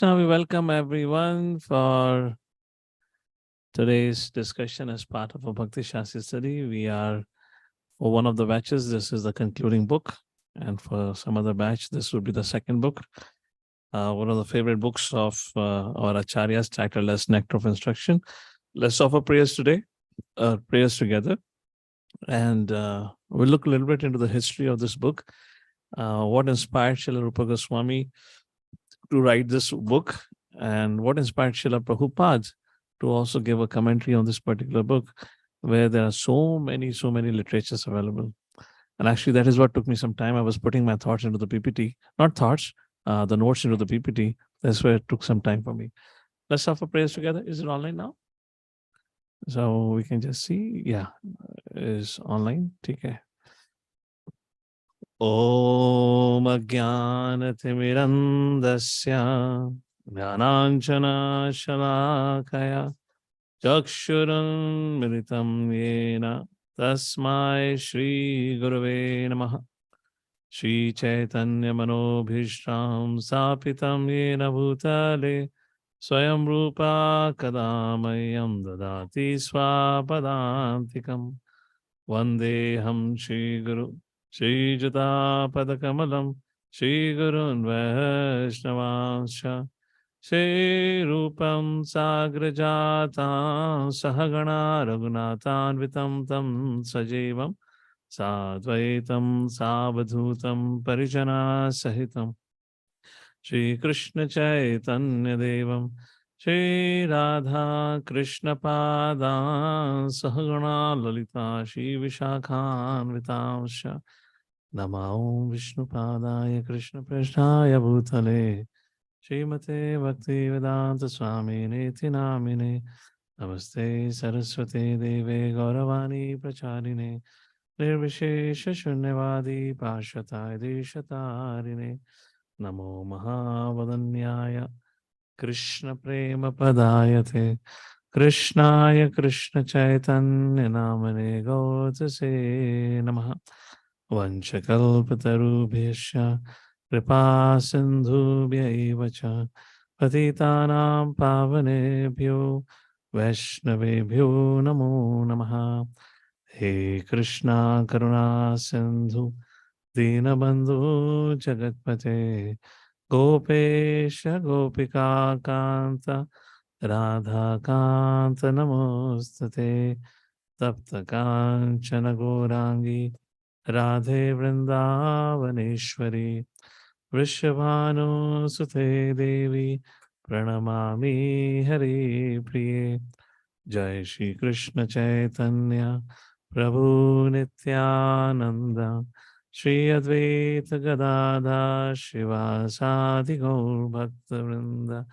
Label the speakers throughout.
Speaker 1: Now we welcome everyone for today's discussion as part of a Bhakti Shastri study. We are for one of the batches. This is the concluding book, and for some other batch, this would be the second book. One of the favorite books of our acharyas, titled as Nectar of Instruction. Let's offer prayers today, prayers together, and we'll look a little bit into the history of this book. What inspired Srila Rupa Gosvami to write this book, and what inspired Srila Prabhupada to also give a commentary on this particular book, where there are so many literatures available. And actually, that is what took me some time. I was putting my thoughts into the PPT, not thoughts, the notes into the PPT. That's where it took some time for me. Let's offer prayers together. Is it online now? So we can just see. Yeah, is online. Okay. Om Ajnanatimirandasya Jnananjana Shalakaya Chakshurunmilitam Yena Tasmai Shri Gurave Namaha. Shri Chaitanya Manobhishram Sapitam Yena Bhutale Swayam Rupa Kadamayam Dadati Swapadantikam Vandeham Shri Guru Shri Jata Padakamalam Shri Gurun Vaishnavansha Shri Rupam Sagrajata Sahagana Raghunathanvitam Tam Sajevam Sadvaitam Savadhutam Parijana Sahitam Shri Krishna Chaitanya Devam Shri Radha Krishna Pada Sahagana Lalita Shri Vishakhan Vitamsha Namao Vishnu Padaya Krishna Prashnaya Bhutale Srimate Bhakti Vedanta Swami Niti Namine Namaste Saraswati Deve Gauravani Pracharine Nirvishesha Shunyavadi Pashatai Deshatarine Namo Mahavadanyaya Krishna Prema Padayate Krishnaya Krishna Chaitanya Namane Gautase Namaha Vanchakalpatarubhyasya Kripa Sindhubhya Cha Patitanam Pavanebhyo Vaishnavebhyo Namo Namaha He Krishna Karuna Sindhu Dinabandhu Jagatpate Gopesha Gopika Kanta Radha Kanta Namostate Tapta Kanchana Gorangi Radhe Vrindavaneshwari Vrishabhanu Sute Devi Pranamami Hari Priye Jai Shri Krishna Chaitanya Prabhu Nityananda Shri Advaita Gadadha Shivasadi Gaur Bhakta Vrinda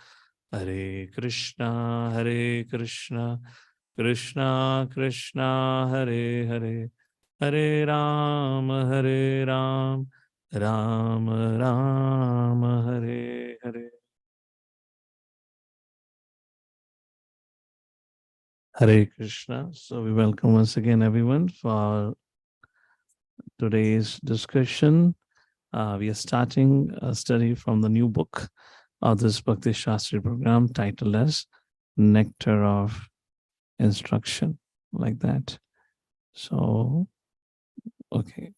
Speaker 1: Hare Krishna Krishna Krishna Hare Hare Hare Ram Ram Ram Hare Hare. Hare Krishna. So we welcome once again everyone for today's discussion. We are starting a study from the new book of this Bhakti Shastri program titled as Nectar of Instruction, like that. So, okay,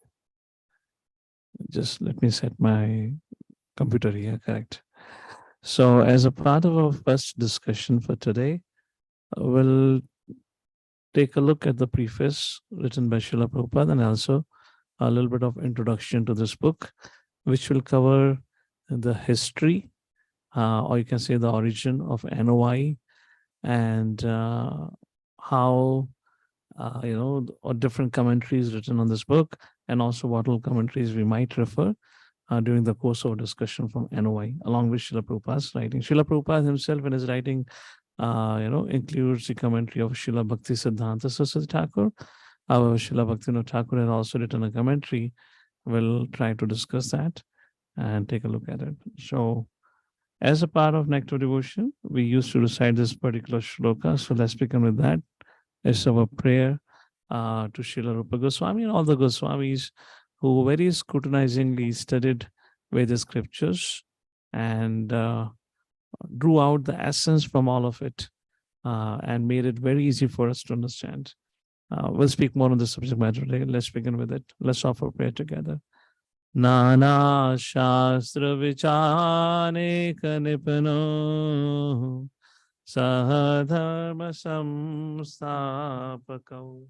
Speaker 1: just let me set my computer here, correct. So, as a part of our first discussion for today, we'll take a look at the preface written by Srila Prabhupada and also a little bit of introduction to this book, which will cover the history, or you can say the origin of NOI, and how different commentaries written on this book, and also what all commentaries we might refer during the course of discussion from NOI, along with Srila Prabhupada's writing. Srila Prabhupada himself, in his writing, includes the commentary of Śrīla Bhaktivinoda Ṭhākura. However, Śrīla Bhaktivinoda Ṭhākura has also written a commentary. We'll try to discuss that and take a look at it. So, as a part of Nectar devotion, we used to recite this particular shloka. So let's begin with that. It's our prayer to Srila Rupa Gosvami and all the Goswamis who very scrutinizingly studied Vedic scriptures and drew out the essence from all of it and made it very easy for us to understand. We'll speak more on this subject matter today. Let's begin with it. Let's offer prayer together. Nana Shastra Vichane Kanipano Sahadharma Samstapakau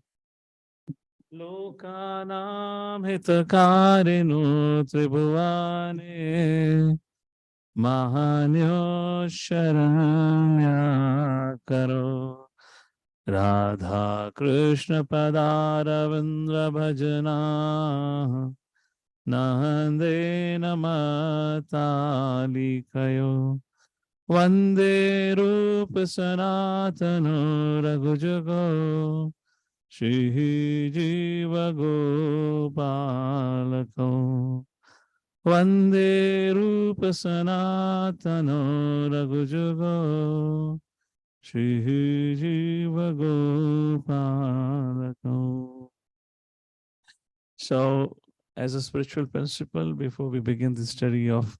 Speaker 1: Lokanam Hitakarinu Tribhuvane Mahanyo Sharanya Karo Radha Krishna Padaravindra Bhajana Nahande Namatali Kayo Vande Rupa Sanatano Raghujago Shri Jiva Gopalako Vande Rupa Sanatano Raghujago Shri Jiva Gopalako. So, as a spiritual principle, before we begin the study of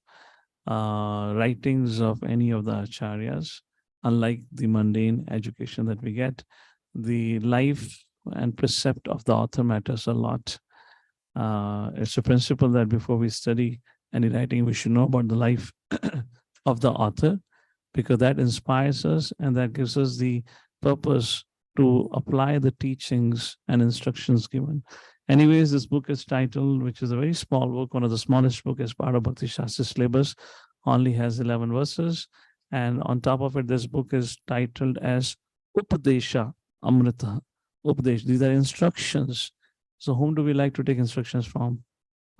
Speaker 1: writings of any of the acharyas, unlike the mundane education that we get, the life and precept of the author matters a lot. It's a principle that before we study any writing, we should know about the life of the author, because that inspires us and that gives us the purpose to apply the teachings and instructions given. Anyways, this book is titled, which is a very small book, one of the smallest book as part of Bhakti Shastra syllabus, only has 11 verses. And on top of it, this book is titled as Upadeśāmṛta. Upadesh, these are instructions. So whom do we like to take instructions from?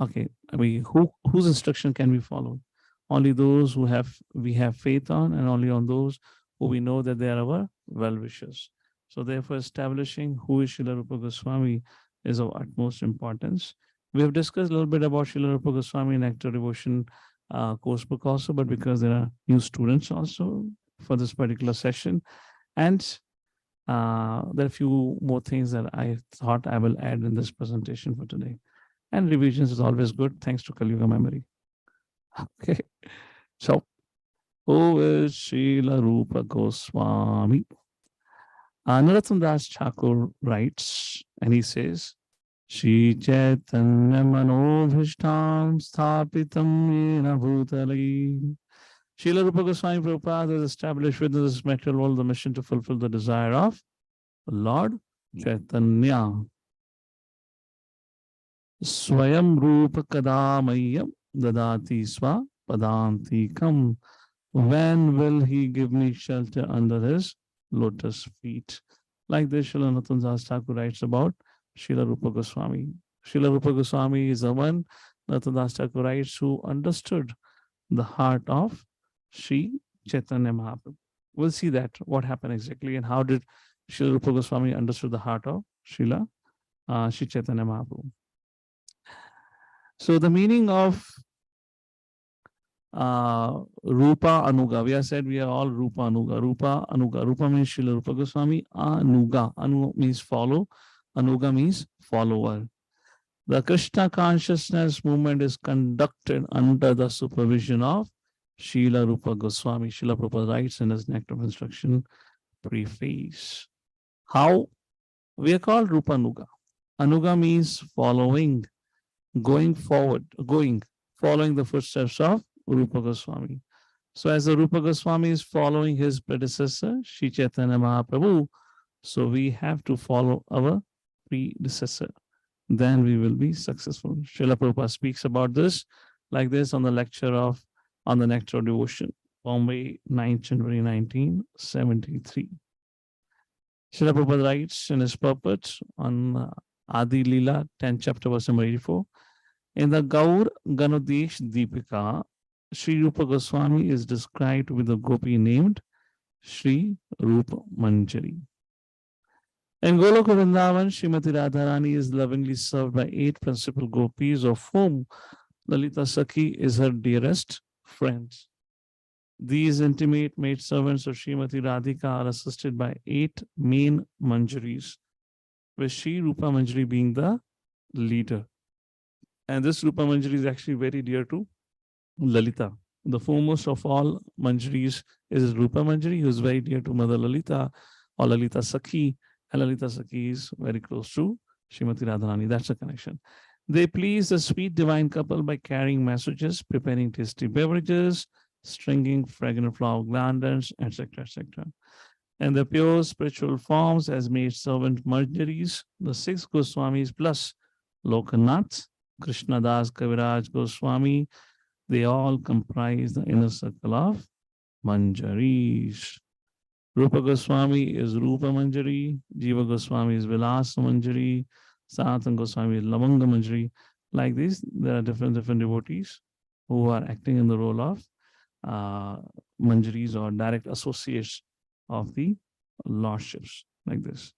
Speaker 1: Okay, I mean, whose instruction can we follow? Only those who we have faith on, and only on those who we know that they are our well-wishers. So therefore, establishing who is Srila Rupa Gosvami is of utmost importance. We have discussed a little bit about Srila Rupa Gosvami in Nectar Devotion course book also, but because there are new students also for this particular session, and there are a few more things that I thought I will add in this presentation for today. And revisions is always good, thanks to Kali Yuga memory. Okay, so who is Srila Rupa Gosvami? Madan Ṭhākura writes, and he says, Shri Chaitanya Manobhishtam Sthapitam Yena Bhutale. Srila Rupa Goswami Prabhupada has established within this material world the mission to fulfill the desire of Lord Chaitanya. Swayam Rupa Kadamayam Dadati Swa Padantikam. When will he give me shelter under his lotus feet? Like this, Srila Madan Ṭhākura writes about Srila Rupa Gosvami. Srila Rupa Goswami is the one, Madan Ṭhākura writes, who understood the heart of Sri Chaitanya Mahaprabhu. We'll see that, what happened exactly, and how did Srila Rupa Goswami understood the heart of Srila Sri Chaitanya Mahaprabhu. So the meaning of Rupa Anuga. We have said we are all Rupa Anuga. Rupa Anuga. Rupa means Srila Rupa Goswami. Anuga. Anu means follow. Anuga means follower. The Krishna consciousness movement is conducted under the supervision of Srila Rupa Goswami. Srila Prabhupada writes in his Nectar of Instruction Preface. How? We are called Rupa Anuga. Anuga means following, going forward, following the footsteps of Rupa Goswami. So as the Rupa Goswami is following his predecessor, Sri Chaitanya Mahaprabhu, so we have to follow our predecessor. Then we will be successful. Srila Prabhupada speaks about this like this on the lecture on the Nectar of Devotion, Bombay, 9th January 1973. Srila Prabhupada writes in his purport on Adi Leela, 10th chapter, verse number 84. In the Gaur Ganodesh Deepika, Sri Rupa Goswami is described with a gopi named Sri Rupa Manjari. In Goloka Vrindavan, Srimati Radharani is lovingly served by 8 principal gopis, of whom Lalita Sakhi is her dearest friend. These intimate maidservants of Srimati Radhika are assisted by 8 main manjaris, with Sri Rupa Manjari being the leader. And this Rupa Manjari is actually very dear to Lalita. The foremost of all Manjaris is Rupa Manjari, who is very dear to Mother Lalita or Lalita Sakhi. And Lalita Sakhi is very close to Srimati Radharani. That's the connection. They please the sweet divine couple by carrying messages, preparing tasty beverages, stringing fragrant flower garlands, etc., etc. And the pure spiritual forms as maid servant Manjaris, the 6 Goswamis plus Lokanath, Krishnadas Kaviraj Goswami, they all comprise the inner circle of Manjaris. Rupa Goswami is Rupa Manjari, Jiva Goswami is Vilasa Manjari, Sanatana Goswami is Lavanga Manjari. Like this, there are different devotees who are acting in the role of Manjaris or direct associates of the lordships, like this.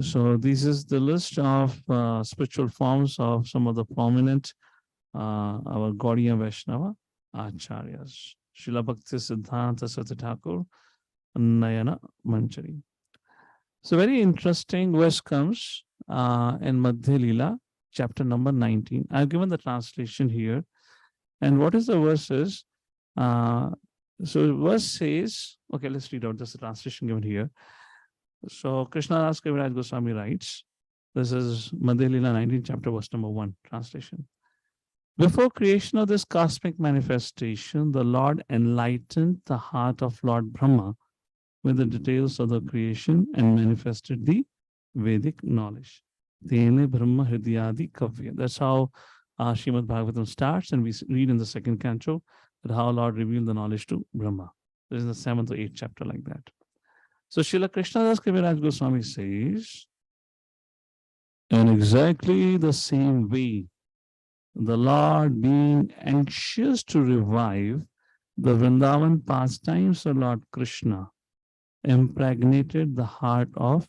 Speaker 1: So this is the list of spiritual forms of some of the prominent our Gaudiya Vaishnava Acharyas. Śrīla Bhaktivinoda Ṭhākura, Nayana Manjari. So very interesting verse comes in Madhya Lila, chapter number 19. I've given the translation here. And what is the verse is? So verse says, okay, let's read out. This is the translation given here. So Krishnadas Kaviraj Goswami writes, this is Madhya Lila 19, chapter verse number 1, translation. Before creation of this cosmic manifestation, the Lord enlightened the heart of Lord Brahma with the details of the creation and manifested the Vedic knowledge. Tene Brahma Hridayadi Kavya. That's how Srimad Bhagavatam starts, and we read in the second canto that how Lord revealed the knowledge to Brahma. This is the 7th or 8th chapter like that. So Srila Krishnadas Kaviraj Goswami says, in exactly the same way, the Lord, being anxious to revive the Vrindavan pastimes of Lord Krishna, impregnated the heart of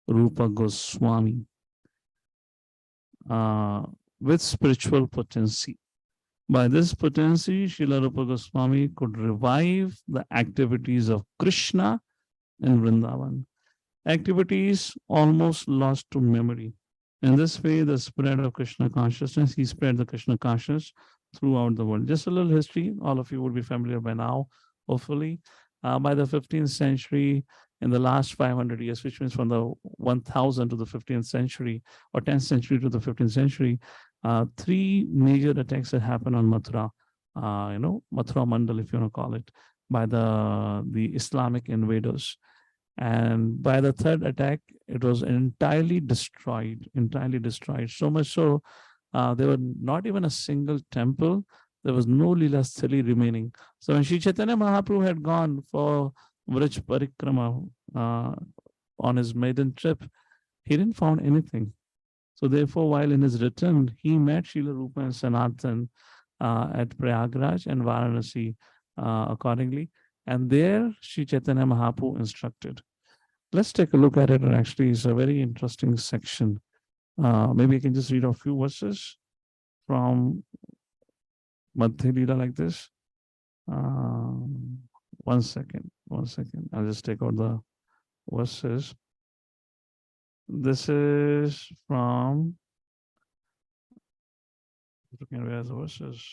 Speaker 1: Rupa Goswami with spiritual potency. By this potency, Śrīla Rupa Gosvami could revive the activities of Krishna in Vrindavan. Activities almost lost to memory. In this way, the spread of Krishna consciousness, he spread the Krishna consciousness throughout the world. Just a little history, all of you would be familiar by now, hopefully. By the 15th century, in the last 500 years, which means from the 1000 to the 15th century, or 10th century to the 15th century, 3 major attacks had happened on Mathura, Mathura Mandal, if you want to call it, by the Islamic invaders. And by the 3rd attack, it was entirely destroyed. So much so, there was not even a single temple. There was no Leela Sthali remaining. So when Sri Chaitanya Mahaprabhu had gone for Vraj Parikrama on his maiden trip, he didn't find anything. So therefore, while in his return, he met Srila Rupa and Sanatan at Prayagraj and Varanasi accordingly. And there, Sri Chaitanya Mahaprabhu instructed. Let's take a look at it. And actually, it's a very interesting section. Maybe I can just read a few verses from Madhya Lila like this. One second. I'll just take out the verses. This is from, where are the verses?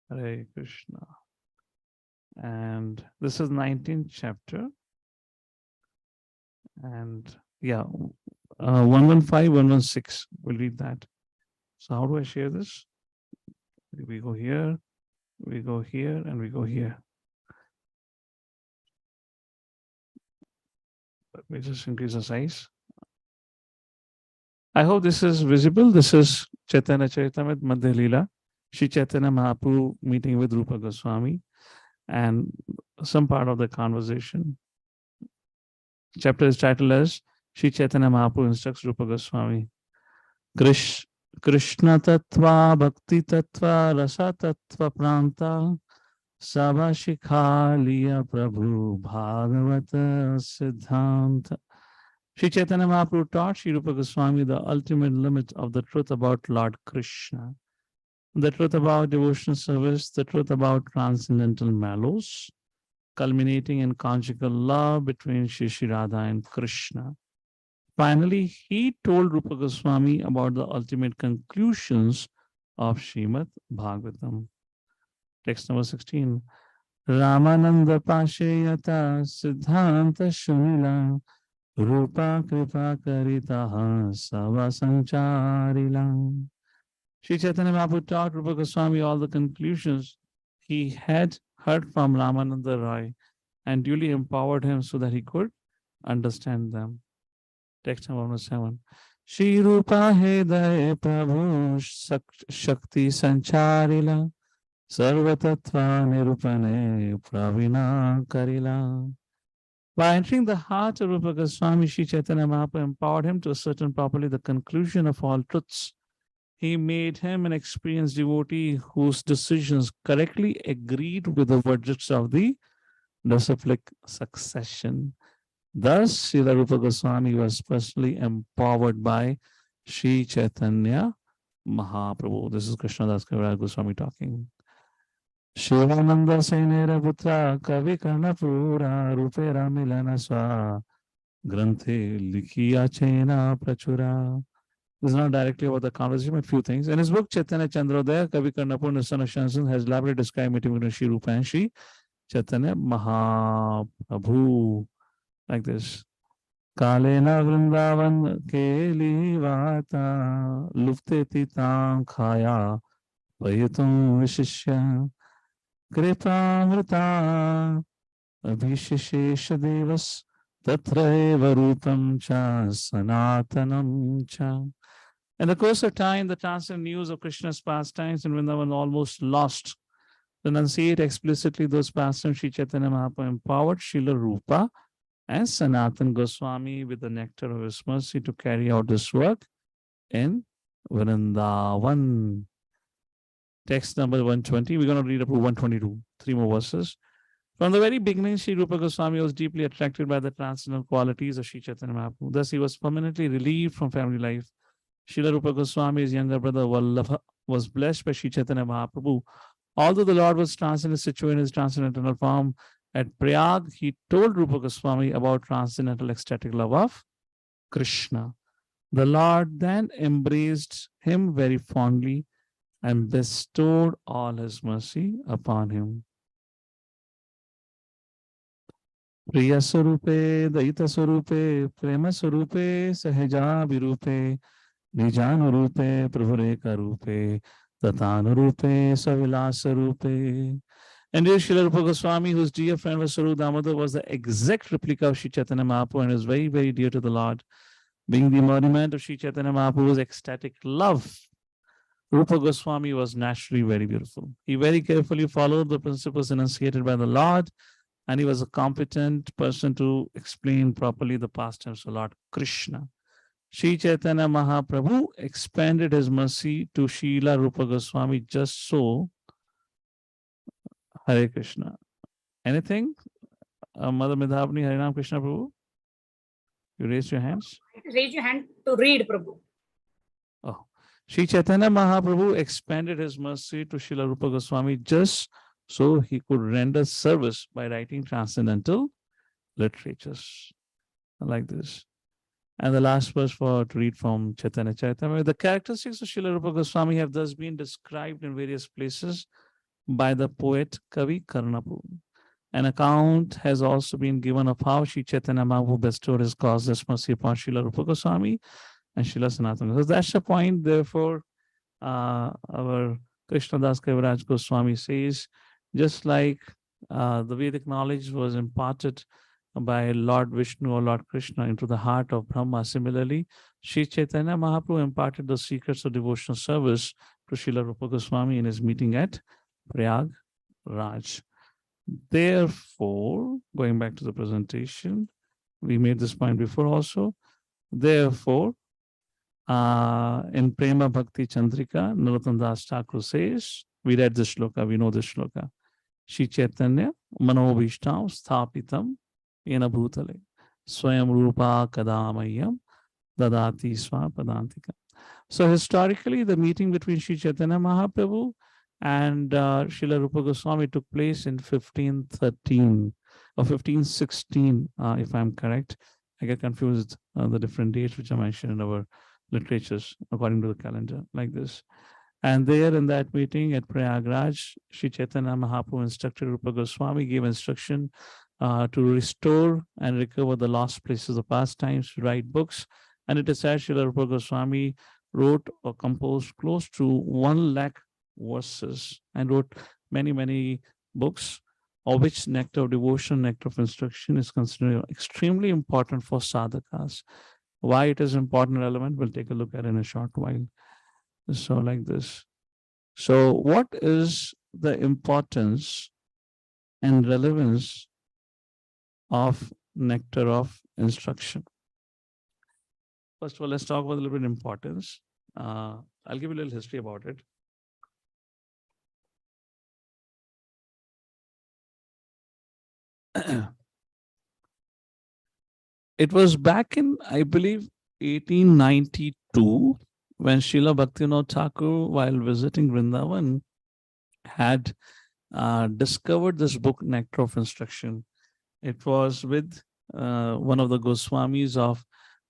Speaker 1: Hare Krishna. And this is 19th chapter. And yeah, 115, 116. We'll read that. So how do I share this? We go here, we go here, and we go here. Let me just increase the size. I hope this is visible. This is Chaitanya Charitamrita Madhya Lila, Sri Chaitanya Mahaprabhu meeting with Rupa Goswami, and some part of the conversation. Chapter is titled as Sri Chaitanya Mahaprabhu instructs Rupa Goswami. Krishna Tattva Bhakti Tattva Rasa Tattva Pranta Sabashikaliya Prabhu Bhagavata Siddhanta. Sri Chaitanya Mahaprabhu taught Sri Rupa Goswami the ultimate limit of the truth about Lord Krishna, the truth about devotional service, the truth about transcendental mellows, culminating in conjugal love between Shri Radha and Krishna. Finally, he told Rupa Goswami about the ultimate conclusions of Srimad Bhagavatam. Text number 16. Ramananda Pashayata Siddhanta Shunila Rupa Kripa Karitaha Sava Sancharilam. Sri Chaitanya Mahaprabhu taught Rupa Goswami all the conclusions he had heard from Ramananda Roy and duly empowered him so that he could understand them. Text number 7. Shri Rupa Hridaya Prabhu Shakti Sancharila Sarvatattva Nirupane Pravina Karila. By entering the heart of Rupa Goswami, Sri Chaitanya Mahaprabhu empowered him to ascertain properly the conclusion of all truths. He made him an experienced devotee whose decisions correctly agreed with the verdicts of the disciplic succession. Thus, Srila Rupa Goswami was personally empowered by Sri Chaitanya Mahaprabhu. This is Krishnadas Kaviraj Goswami talking. Shivananda Sainera Putra Kavi Karnapura Rupera Milana Swa Granthe Likhiya Chena Prachura. This is not directly about the conversation, but a few things. In his book, Chaitanya Chandrodaya, Kavi Karnapur Son of Shansan has elaborately described meeting between Sri Rupa and Sri Chaitanya Mahaprabhu like this. Kalena Vrindavan Keli Vata Lufte Titam Khaya Payatum Vishishya Kripamrita Abhisheshesha Devas Tatreva Rupam Cha Sanatanam Cha. In the course of time, the transcendent news of Krishna's pastimes in Vrindavan almost lost. To enunciate explicitly those pastimes, Sri Chaitanya Mahaprabhu empowered Srila Rupa and Sanatan Goswami with the nectar of his mercy to carry out this work in Vrindavan. Text number 120. We're going to read up to 122. 3 more verses. From the very beginning, Sri Rupa Goswami was deeply attracted by the transcendental qualities of Sri Chaitanya Mahaprabhu. Thus, he was permanently relieved from family life. Srila Rupa Goswami's younger brother Vallabha was blessed by Sri Chaitanya Mahaprabhu. Although the Lord was transcendent, situated in his transcendental form at Prayag, he told Rupa Goswami about transcendental ecstatic love of Krishna. The Lord then embraced him very fondly and bestowed all his mercy upon him. Priya Sarupe, Daita Sarupe, Prema Sarupe, Sahaja Virupe, Nijanurupe, Prabhureka Rupe, Tatanurupe, Savilasa Rupe. And dear Srila Rupa Goswami, whose dear friend was Saru Damodar, was the exact replica of Sri Chaitanya Mahaprabhu and is very, very dear to the Lord. Being the embodiment of Sri Chaitanya Mahaprabhu's ecstatic love, Rupa Goswami was naturally very beautiful. He very carefully followed the principles enunciated by the Lord, and he was a competent person to explain properly the pastimes of Lord Krishna. Sri Chaitanya Mahaprabhu expanded his mercy to Srila Rupa Goswami just so. Hare Krishna. Anything? Mother Midhavani, Harinam Krishna Prabhu? You raised your hands?
Speaker 2: Raise your hand to read, Prabhu.
Speaker 1: Oh. Sri Chaitanya Mahaprabhu expanded his mercy to Srila Rupa Goswami just so he could render service by writing transcendental literatures like this. And the last verse to read from Chaitanya Charitamrita. The characteristics of Srila Rupa Goswami have thus been described in various places by the poet Kavi Karnapur. An account has also been given of how Sri Chaitanya Mahaprabhu bestowed his causeless mercy upon Srila Rupa Goswami and Srila Sanatana. So that's the point. Therefore, our Krishnadas Kaviraj Goswami says, just like the Vedic knowledge was imparted by Lord Vishnu or Lord Krishna into the heart of Brahma, similarly, Sri Chaitanya Mahaprabhu imparted the secrets of devotional service to Srila Rupa Goswami in his meeting at Prayag Raj. Therefore, going back to the presentation, we made this point before also. Therefore, in Prema Bhakti Chandrika, Narottam Das Thakur says, we read this shloka, we know this shloka. Shri Chaitanya Manobhishtam Sthapitam Yena Bhutale Swayam Rupa Kadamayam Dadati Swa Padantika. So historically, the meeting between Sri Chaitanya Mahaprabhu and Srila Rupa Goswami took place in 1513 or 1516, if I'm correct. I get confused the different dates which are mentioned in our literatures according to the calendar, like this. And there in that meeting at Prayagraj, Sri Chaitanya Mahaprabhu instructed Rupa Goswami, gave instruction to restore and recover the lost places of past times, to write books. And it is said Srila Rupa Goswami wrote or composed close to 1 lakh verses and wrote many books, of which Nectar of Devotion, Nectar of Instruction is considered extremely important for sadhakas. Why it is important and relevant, we'll take a look at in a short while. So like this. So what is the importance and relevance of Nectar of Instruction? First of all, let's talk about a little bit importance. I'll give you a little history about it. It was back in, I believe, 1892 when Śrīla Bhaktivinoda Ṭhākura, while visiting Vrindavan, had discovered this book, Nectar of Instruction. It was with one of the Goswamis of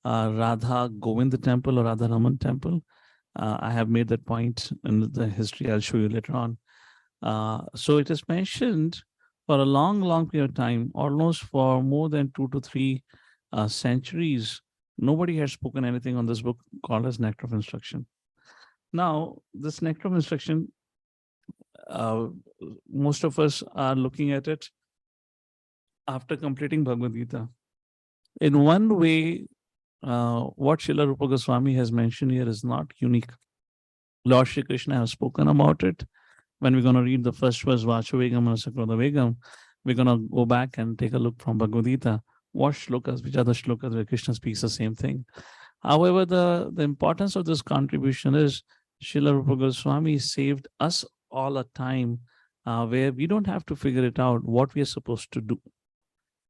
Speaker 1: Radha Govind temple or Radha Raman temple. I have made that point in the history. I'll show you later on. So it is mentioned for a long period of time, almost for more than 2 to 3 centuries. Nobody had spoken anything on this book called as Nectar of Instruction. Now, this Nectar of Instruction, most of us are looking at it after completing Bhagavad Gita. In one way, what Srila Rupa Goswami has mentioned here is not unique. Lord Shri Krishna has spoken about it. When we're going to read the first verse, Vachuvegam and Sakrodavegam, we're going to go back and take a look from Bhagavad Gita. What shlokas, which are the shlokas where Krishna speaks the same thing. However, the importance of this contribution is Srila Rupa Goswami saved us all a time where we don't have to figure it out what we are supposed to do.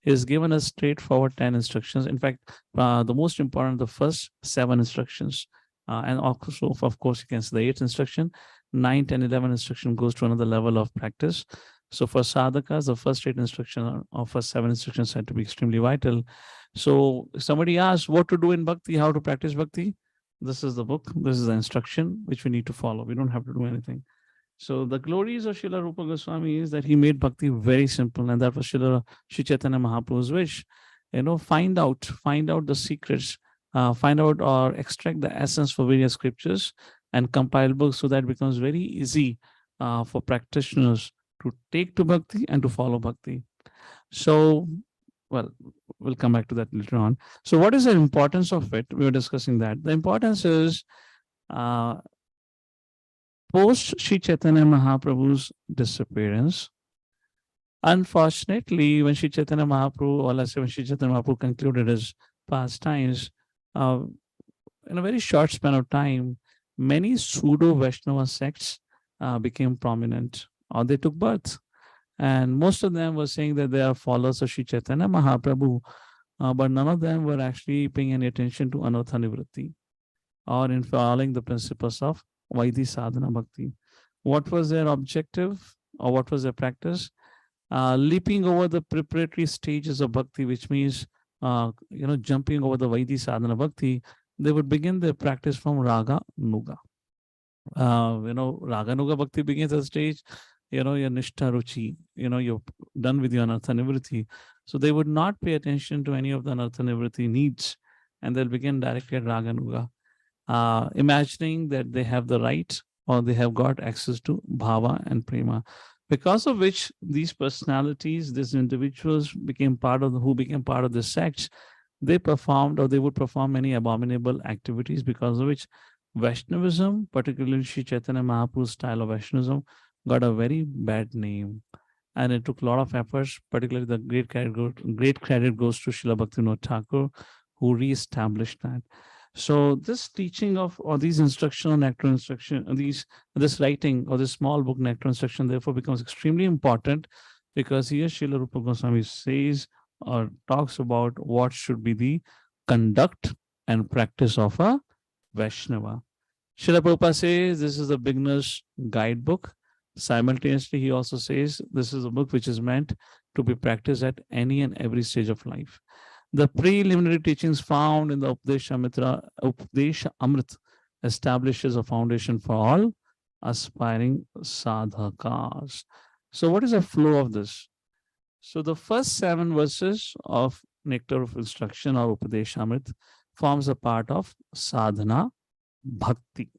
Speaker 1: He has given us straightforward 10 instructions. In fact, the most important, the first 7 instructions. And also, of course, you can see the 8th instruction, 9, 10, 11 instruction goes to another level of practice. So for sadhakas, the first 8 instruction or first 7 instructions had to be extremely vital. So somebody asks what to do in bhakti, how to practice bhakti. This is the book. This is the instruction which we need to follow. We don't have to do anything. So the glories of Srila Rupa Goswami is that he made bhakti very simple, and that was Sri Chaitanya Mahaprabhu's wish. Find out the secrets, find out or extract the essence for various scriptures and compile books so that it becomes very easy for practitioners to take to bhakti and to follow bhakti. So, well, we'll come back to that later on. So what is the importance of it? We were discussing that. The importance is post Sri Chaitanya Mahaprabhu's disappearance. Unfortunately, when Sri Chaitanya Mahaprabhu, or let's say when Sri Chaitanya Mahaprabhu concluded his pastimes, in a very short span of time, many pseudo-Vaishnava sects became prominent, or they took birth. And most of them were saying that they are followers of Sri Chaitanya Mahaprabhu, but none of them were actually paying any attention to Anartha Nivritti or in following the principles of Vaidhi Sadhana Bhakti. What was their objective or what was their practice? Leaping over the preparatory stages of bhakti, which means jumping over the Vaidhi Sadhana Bhakti, they would begin their practice from Raga Nuga. Raga Nuga Bhakti begins at the stage, your Nishtha Ruchi, you're done with your Anartha Nivritti. So they would not pay attention to any of the Anartha Nivritti needs, and they'll begin directly at Raga Nuga. Imagining that they have the right or they have got access to bhava and prema, because of which these personalities, these individuals who became part of the sects, they performed or they would perform many abominable activities, because of which Vaishnavism, particularly Sri Chaitanya Mahaprabhu's style of Vaishnavism, got a very bad name. And it took a lot of efforts, particularly the great credit goes to Śrīla Bhaktivinoda Ṭhākura, who re-established that. So this teaching of, or these instruction on Nectar Instruction, this writing or this small book Nectar Instruction therefore becomes extremely important, because here Srila Rupa Goswami says or talks about what should be the conduct and practice of a Vaishnava. Srila Prabhupada says this is a beginner's guidebook. Simultaneously, he also says this is a book which is meant to be practiced at any and every stage of life. The preliminary teachings found in the Upadeśāmṛta establishes a foundation for all aspiring sadhakas. So, what is the flow of this? So, the first 7 verses of Nectar of Instruction or Upadeśāmṛta forms a part of sadhana bhakti.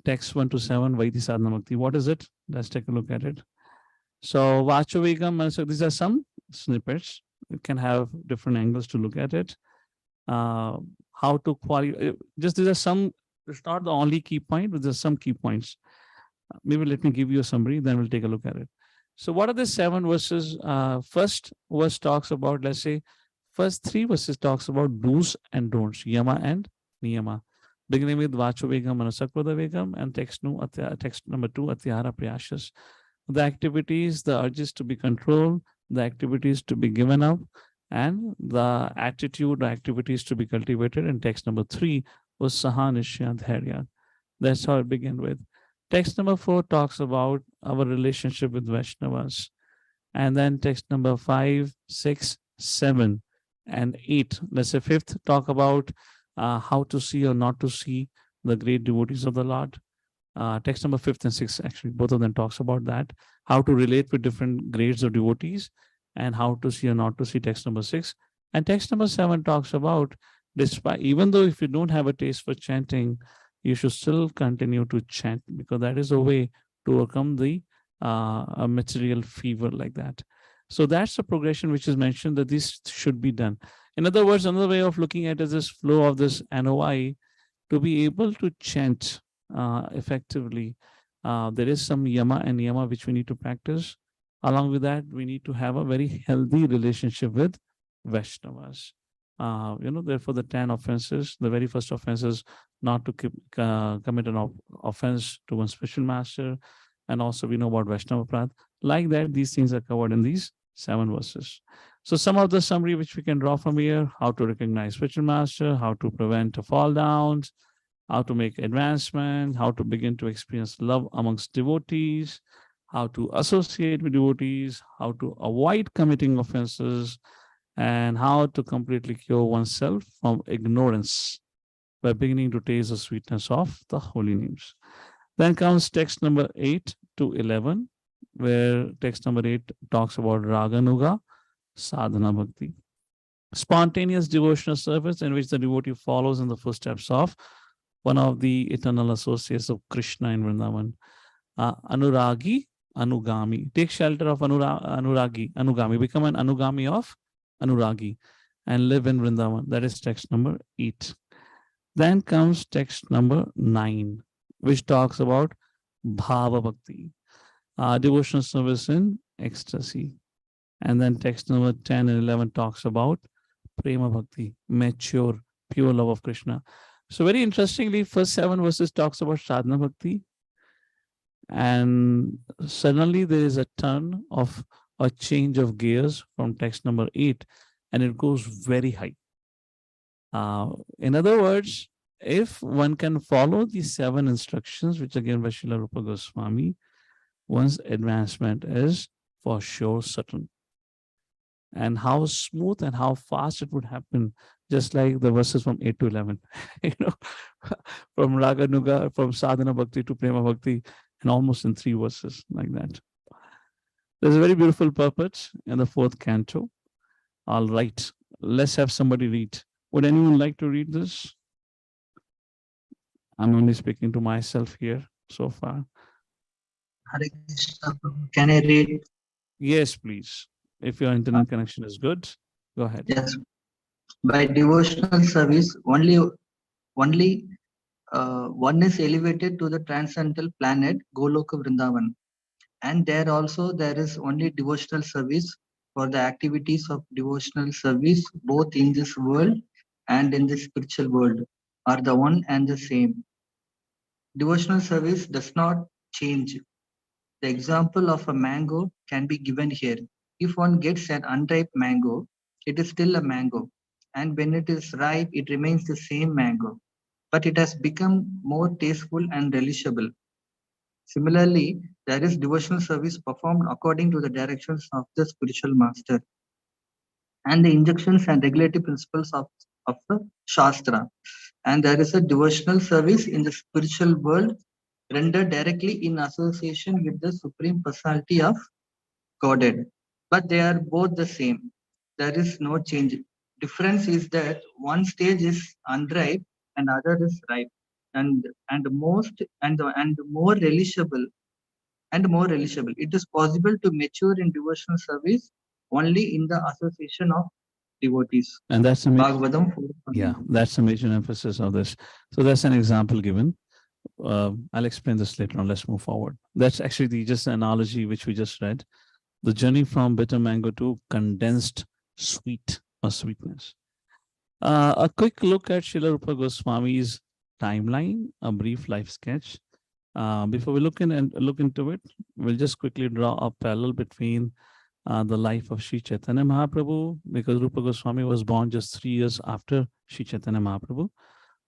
Speaker 1: Text 1 to 7, Vaidhi sadhana bhakti. What is it? Let's take a look at it. So, Vachavegam, so these are some snippets. You can have different angles to look at it. How to qualify, just these are some, it's not the only key point, but there's some key points. Maybe let me give you a summary, then we'll take a look at it. So what are the 7 verses? First verse talks about, let's say, first 3 verses talks about do's and don'ts, yama and niyama. Beginning with Vachavegam, Manasakrodavegam, and text number 2, Atyahara Priyashas. The activities, the urges to be controlled, the activities to be given up, and the attitude, the activities to be cultivated. And text number 3 was Saha Nishya Dharya. That's how it began with. Text number 4 talks about our relationship with Vaishnavas. And then text number 5, 6, 7, and 8. Let's say 5th, talk about how to see or not to see the great devotees of the Lord. Text number 5th and 6th, actually, both of them talks about that. How to relate with different grades of devotees and how to see or not to see, text number 6. And text number 7 talks about, despite, even though if you don't have a taste for chanting, you should still continue to chant, because that is a way to overcome the material fever like that. So that's the progression which is mentioned, that this should be done. In other words, another way of looking at it is this flow of this NOI, to be able to chant effectively. There is some yama and niyama which we need to practice. Along with that, we need to have a very healthy relationship with Vaishnavas. Therefore, the 10 offenses, the very first offense is not to commit an offense to one special master. And also we know about Vaishnava Prat. Like that, these things are covered in these 7 verses. So some of the summary which we can draw from here: how to recognize spiritual master, how to prevent a fall downs, how to make advancement, how to begin to experience love amongst devotees, how to associate with devotees, how to avoid committing offenses, and how to completely cure oneself from ignorance by beginning to taste the sweetness of the holy names. Then comes text number 8 to 11, where text number 8 talks about Raganuga Sadhana Bhakti, spontaneous devotional service in which the devotee follows in the footsteps of one of the eternal associates of Krishna in Vrindavan. Anuragi, Anugami. Take shelter of Anugami. Become an Anugami of Anuragi and live in Vrindavan. That is text number 8. Then comes text number 9, which talks about Bhava Bhakti, devotional service in ecstasy. And then text number 10 and 11 talks about Prema Bhakti, mature, pure love of Krishna. So very interestingly, first 7 verses talks about Sadhana Bhakti. And suddenly there is a turn of a change of gears from text number 8, and it goes very high. In other words, if one can follow these 7 instructions, which again by Srila Rupa Gosvami, one's advancement is for sure certain. And how smooth and how fast it would happen, just like the verses from 8 to 11. From Raganuga, from Sadhana Bhakti to Prema Bhakti, and almost in 3 verses like that. There's a very beautiful purport in the 4th canto. All right, let's have somebody read. Would anyone like to read this? I'm only speaking to myself here so far.
Speaker 3: Hare Krishna, Prabhu. Can I read?
Speaker 1: Yes, please. If your internet connection is good, go ahead.
Speaker 3: Yes. By devotional service, only one is elevated to the transcendental planet Goloka Vrindavan, and there is only devotional service for the activities of devotional service, both in this world and in the spiritual world, are the one and the same. Devotional service does not change. The example of a mango can be given here. If one gets an unripe mango, it is still a mango, and when it is ripe, it remains the same mango, but it has become more tasteful and relishable. Similarly, there is devotional service performed according to the directions of the spiritual master and the injunctions and regulative principles of the Shastra. And there is a devotional service in the spiritual world rendered directly in association with the Supreme Personality of Godhead. But they are both the same. There is no change. Difference is that one stage is unripe and other is ripe, and more relishable and more relishable. It is possible to mature in devotional service only in the association of devotees.
Speaker 1: And that's the
Speaker 3: Bhagavatam 4.
Speaker 1: yeah, that's the major emphasis of this. So that's an example given. I'll explain this later on. Let's move forward. That's actually just an analogy which we just read. The journey from bitter mango to condensed sweet or sweetness. A quick look at Srila Rupa Goswami's timeline, a brief life sketch. Before we look into it, we'll just quickly draw a parallel between the life of Sri Chaitanya Mahaprabhu, because Rupa Goswami was born just 3 years after Sri Chaitanya Mahaprabhu.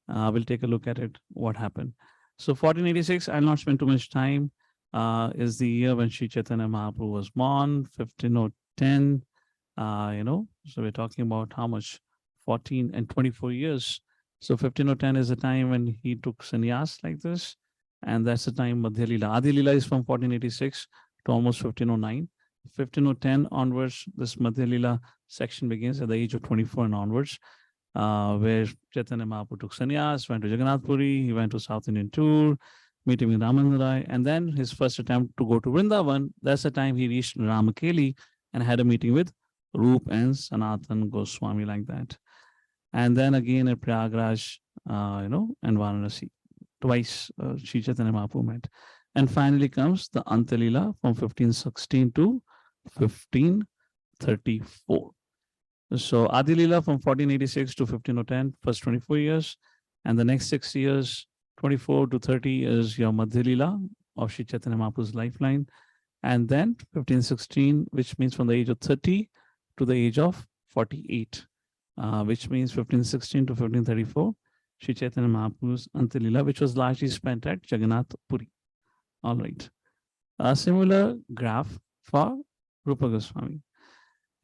Speaker 1: We'll take a look at it, what happened. So 1486, I'll not spend too much time, is the year when Sri Chaitanya Mahaprabhu was born, 1510, so we're talking about how much? 14 and 24 years. So 1510 is the time when he took sannyas like this, and that's the time Madhya Leela. Adi Leela is from 1486 to almost 1509. 1510 onwards, this Madhya Leela section begins at the age of 24 and onwards, where Chaitanya Mahaprabhu took sannyas, went to Jagannath Puri, he went to South Indian tour, meeting with Ramananda, and then his first attempt to go to Vrindavan, that's the time he reached Ramakeli and had a meeting with Rup and Sanatan Goswami like that. And then again at Prayagraj, and Varanasi. Twice Sri Chaitanya Mahaprabhu met. And finally comes the Antalila from 1516 to 1534. So Adi Leela from 1486 to 1510, first 24 years. And the next 6 years, 24 to 30 is your Madhya Leela of Sri Chaitanya Mahaprabhu's lifeline. And then 1516, which means from the age of 30 to the age of 48. Which means 1516 to 1534, Sri Chaitanya Mahaprabhu's Antalila, which was largely spent at Jagannath Puri. All right. A similar graph for Rupa Goswami.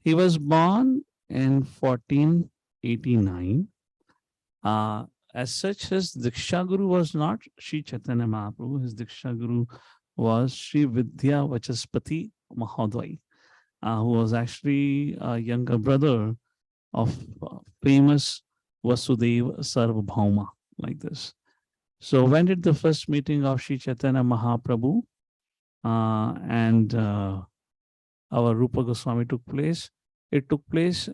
Speaker 1: He was born in 1489. As such, his Diksha Guru was not Sri Chaitanya Mahaprabhu. His Diksha Guru was Sri Vidya Vachaspati Mahodai, who was actually a younger brother of famous Vasudeva Sarvabhauma, like this. So when did the first meeting of Sri Chaitanya Mahaprabhu and our Rupa Goswami took place? It took place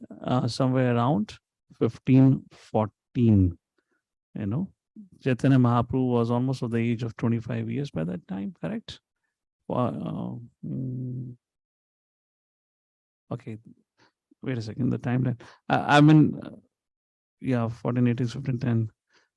Speaker 1: somewhere around 1514. Chaitanya Mahaprabhu was almost of the age of 25 years by that time, correct? Okay. Wait a second, the timeline. 1480, 1510.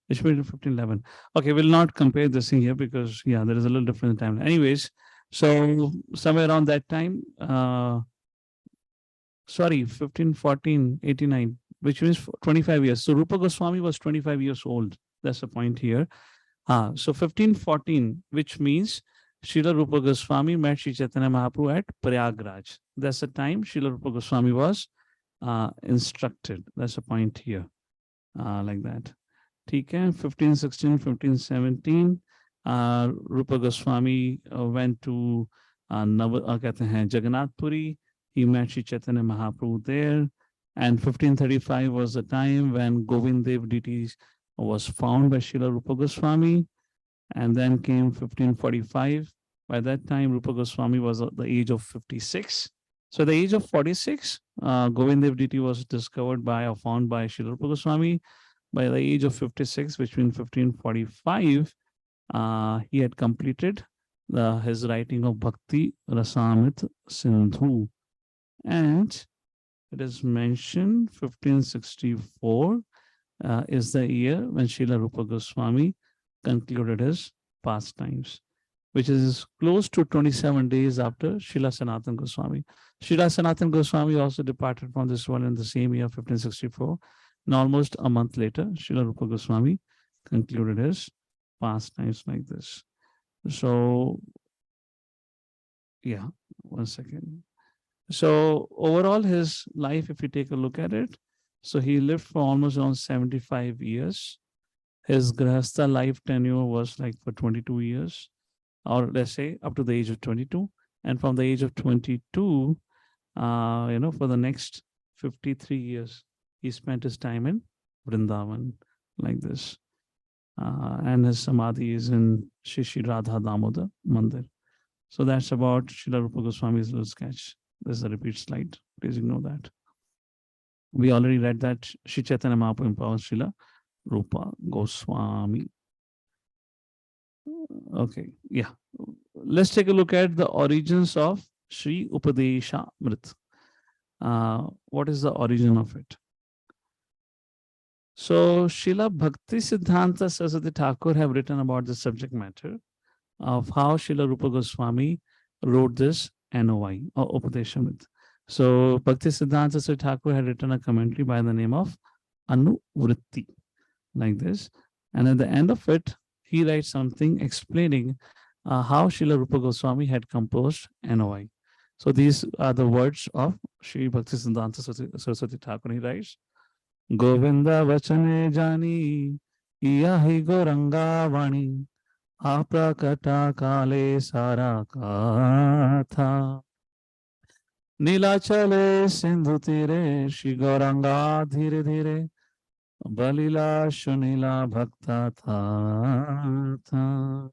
Speaker 1: It should be 1511. Okay, we'll not compare this thing here because, there is a little difference in timeline. Anyways, so somewhere around that time, 1514, 89, which means 25 years. So Rupa Goswami was 25 years old. That's the point here. So 1514, which means Srila Rupa Goswami met Sri Chaitanya Mahaprabhu at Prayagraj. That's the time Srila Rupa Goswami was instructed. That's the point here, like that. Okay, 1516, 1517, Rupa Goswami went to Jagannath Puri. He met Sri Chaitanya Mahaprabhu there. And 1535 was the time when Govind Dev deities was found by Srila Rupa Goswami. And then came 1545. By that time, Rupa Goswami was at the age of 56. So at the age of 46, Govind Dev deity was discovered by or found by Srila Rupa Goswami. By the age of 56, between 1545, he had completed his writing of Bhakti Rasamrit Sindhu. And it is mentioned 1564 is the year when Srila Rupa Goswami concluded his pastimes, which is close to 27 days after Srila Sanatana Goswami. Srila Sanatana Goswami also departed from this world in the same year, 1564. And almost a month later, Srila Rupa Goswami concluded his pastimes like this. So, one second. So overall, his life, if you take a look at it, so he lived for almost around 75 years. His Grahastha life tenure was like for 22 years. or let's say up to the age of 22. And from the age of 22, for the next 53 years, he spent his time in Vrindavan like this. And his samadhi is in Shri Radha Damodar Mandir. So that's about Srila Rupa Goswami's little sketch. This is a repeat slide. Please ignore that. We already read that Sri Chaitanya Mahaprabhu empowers Srila Rupa Goswami. Okay, yeah. Let's take a look at the origins of Sri Upadeśāmṛta. What is the origin of it? So Śrīla Bhaktivinoda Ṭhākura have written about the subject matter of how Srila Rupa Gosvami wrote this NOI or Upadeśāmṛta. So Bhaktivinoda Ṭhākura had written a commentary by the name of Anuvritti, like this. And at the end of it, he writes something explaining how Srila Rupa Gosvami had composed NOI. So these are the words of Sri Bhaktivinoda Saraswati Ṭhākura. He writes, Govinda vachane jani, yahi goranga vani, aprakata kale sara katha. Nilachale sindhu tire, Shri Gauranga dhire dhire, balila shunila bhakta tha.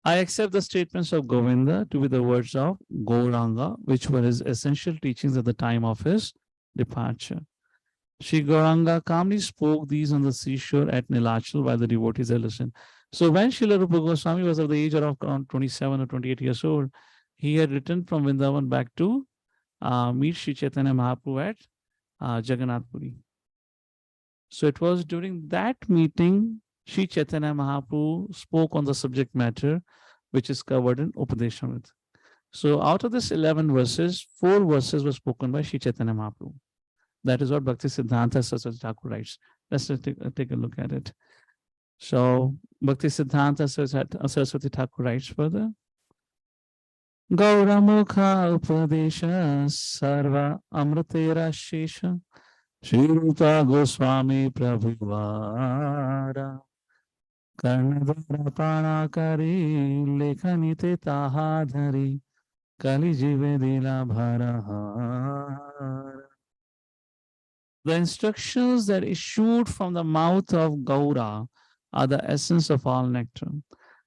Speaker 1: I accept the statements of Govinda to be the words of Gauranga, which were his essential teachings at the time of his departure. Shri Gauranga calmly spoke these on the seashore at Nilachal while the devotees had listened. So when Srila Rupa Goswami was at the age of around 27 or 28 years old, he had returned from Vrindavan back to meet Sri Chaitanya Mahaprabhu at Jagannath Puri. So it was during that meeting Sri Chaitanya Mahaprabhu spoke on the subject matter which is covered in Upadeśāmṛta. So out of this 11 verses, 4 verses were spoken by Sri Chaitanya Mahaprabhu. That is what Bhaktisiddhanta Saraswati Ṭhākura writes. Let's take a look at it. So Bhaktisiddhanta Saraswati Ṭhākura writes further. Gauramukha Upadesha Sarva Amritera Shesha Sri Rupa Gosvami Prabhuvara Karnadara Panakari Lekhanite Tahadhari Kali Jivedila Bharahara. The instructions that issued from the mouth of Gaura are the essence of all nectar.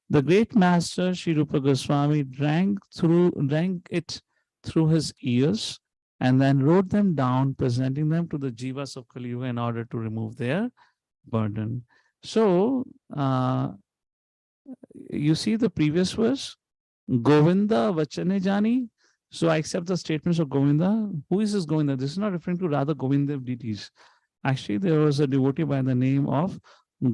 Speaker 1: The great master Sri Rupa Goswami drank it through his ears and then wrote them down, presenting them to the jivas of Kali Yuga in order to remove their burden. So, you see the previous verse, Govinda Vachane Jani. So I accept the statements of Govinda. Who is this Govinda? This is not referring to Radha Govinda deities. Actually, there was a devotee by the name of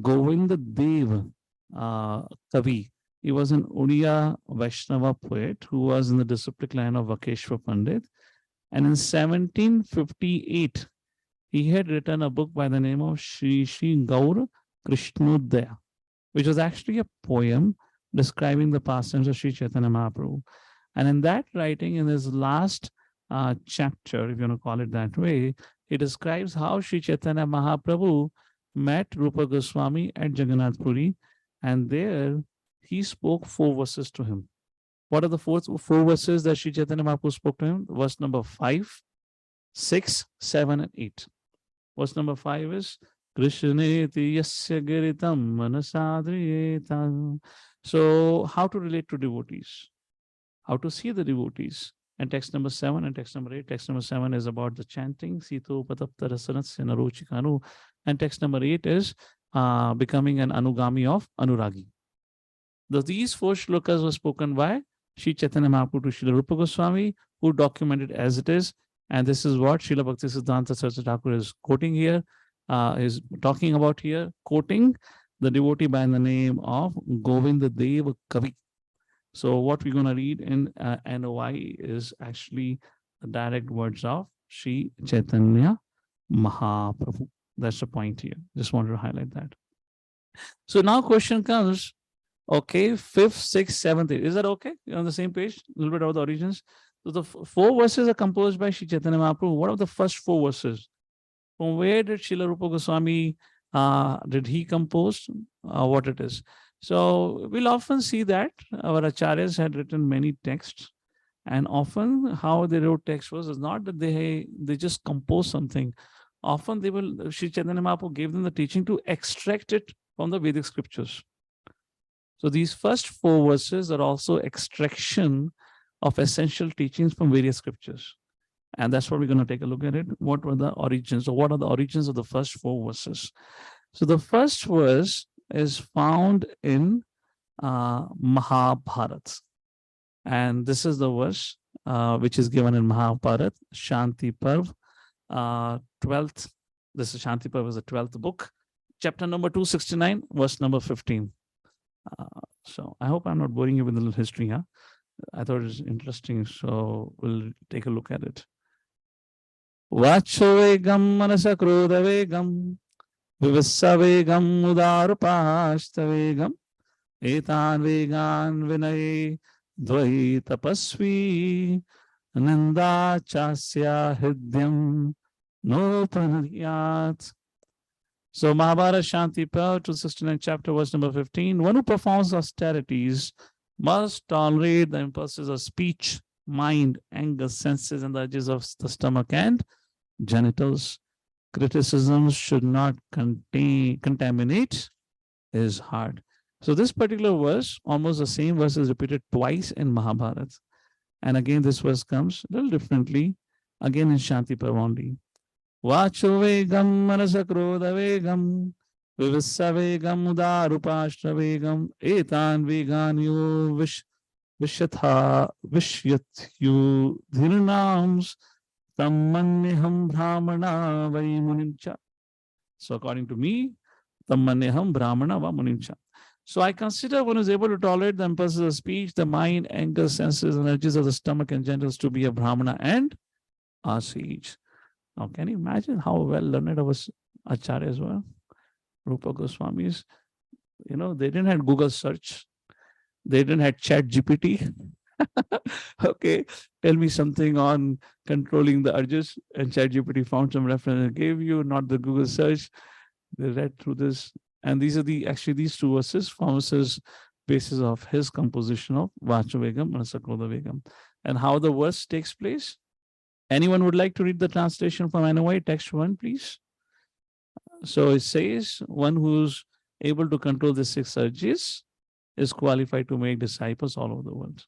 Speaker 1: Govinda Dev Kavi. He was an Uriya Vaishnava poet who was in the disciplic line of Vakeshwar Pandit. And in 1758, he had written a book by the name of Shri Gaur Krishnodaya, which was actually a poem describing the pastimes of Sri Chaitanya Mahaprabhu. And in that writing, in his last chapter, if you want to call it that way, he describes how Sri Chaitanya Mahaprabhu met Rupa Goswami at Jagannath Puri, and there he spoke 4 verses to him. What are the 4 verses that Sri Chaitanya Mahaprabhu spoke to him? Verse number 5, 6, 7, and 8. Verse number 5 is Krishneti yasya giritam manasadriyetam. So how to relate to devotees? How to see the devotees? And text number 7 and text number 8. Text number 7 is about the chanting, Sito Patapta Rasanat Senarochikanu. And text number 8 is becoming an Anugami of Anuragi. These 4 shlokas were spoken by Sri Chaitanya Mahaprabhu to Srila Rupa Goswami, who documented as it is. And this is what Srila Bhaktisiddhanta Saraswati Ṭhākura is quoting here, is talking about here, quoting the devotee by the name of Govinda Deva Kavi. So what we're going to read in NOI is actually the direct words of Sri Chaitanya Mahaprabhu. That's the point here. Just wanted to highlight that. So now question comes, okay, 5th, 6th, 7th, 8th. Is that okay? You're on the same page? A little bit about the origins. So the 4 verses are composed by Sri Chaitanya Mahaprabhu. What are the first 4 verses? From where did Srila Rupa Goswami, did he compose what it is? So we'll often see that our acharyas had written many texts, and often how they wrote text was not that they just composed something. Often they will, Sri Chaitanya Mahaprabhu gave them the teaching to extract it from the Vedic scriptures. So these first 4 verses are also extraction of essential teachings from various scriptures. And that's what we're going to take a look at it. What were the origins, or what are the origins of the first 4 verses? So the first verse is found in Mahabharata. And this is the verse which is given in Mahabharata, Shanti Parv, 12th. This is Shanti Parv, is the 12th book, chapter number 269, verse number 15. So I hope I'm not boring you with a little history. Huh? I thought it was interesting, so we'll take a look at it. Vachovegam manasakrodavegam vivissavegam udarupashtavegam etan vegan vinay dvai tapasvi nanda chasya hidyam no pranayat. So Mahabharata Shanti Parv, 269 chapter, verse number 15. One who performs austerities must tolerate the impulses of speech, mind, anger, senses, and the urges of the stomach and genitals. Criticisms should not contaminate his heart. So this particular verse, almost the same verse, is repeated twice in Mahabharata. And again, this verse comes a little differently, again in Shanti Parv only. Vachuvegam manasakrodavegam vivissavegam udarupashtravegam etan veganyo vishyatha vishyatyu dhirnams tammanyaham brahmana vai munimcha. So according to me, tammanyaham brahmana va munimcha. So I consider one who is able to tolerate the impulses of speech, the mind, anger, senses, energies of the stomach and genitals to be a brahmana and a sage. Now, can you imagine how well learned our acharyas were? Rupa Goswamis, they didn't have Google search. They didn't have Chat GPT. Okay, tell me something on controlling the urges, and Chat GPT found some reference and gave you, not the Google search. They read through this. And these are these 2 verses forms his basis of his composition of Vachavegam, Manasakrodavegam. And how the verse takes place. Anyone would like to read the translation from NOI, text 1, please? So it says, one who's able to control the 6 urges is qualified to make disciples all over the world.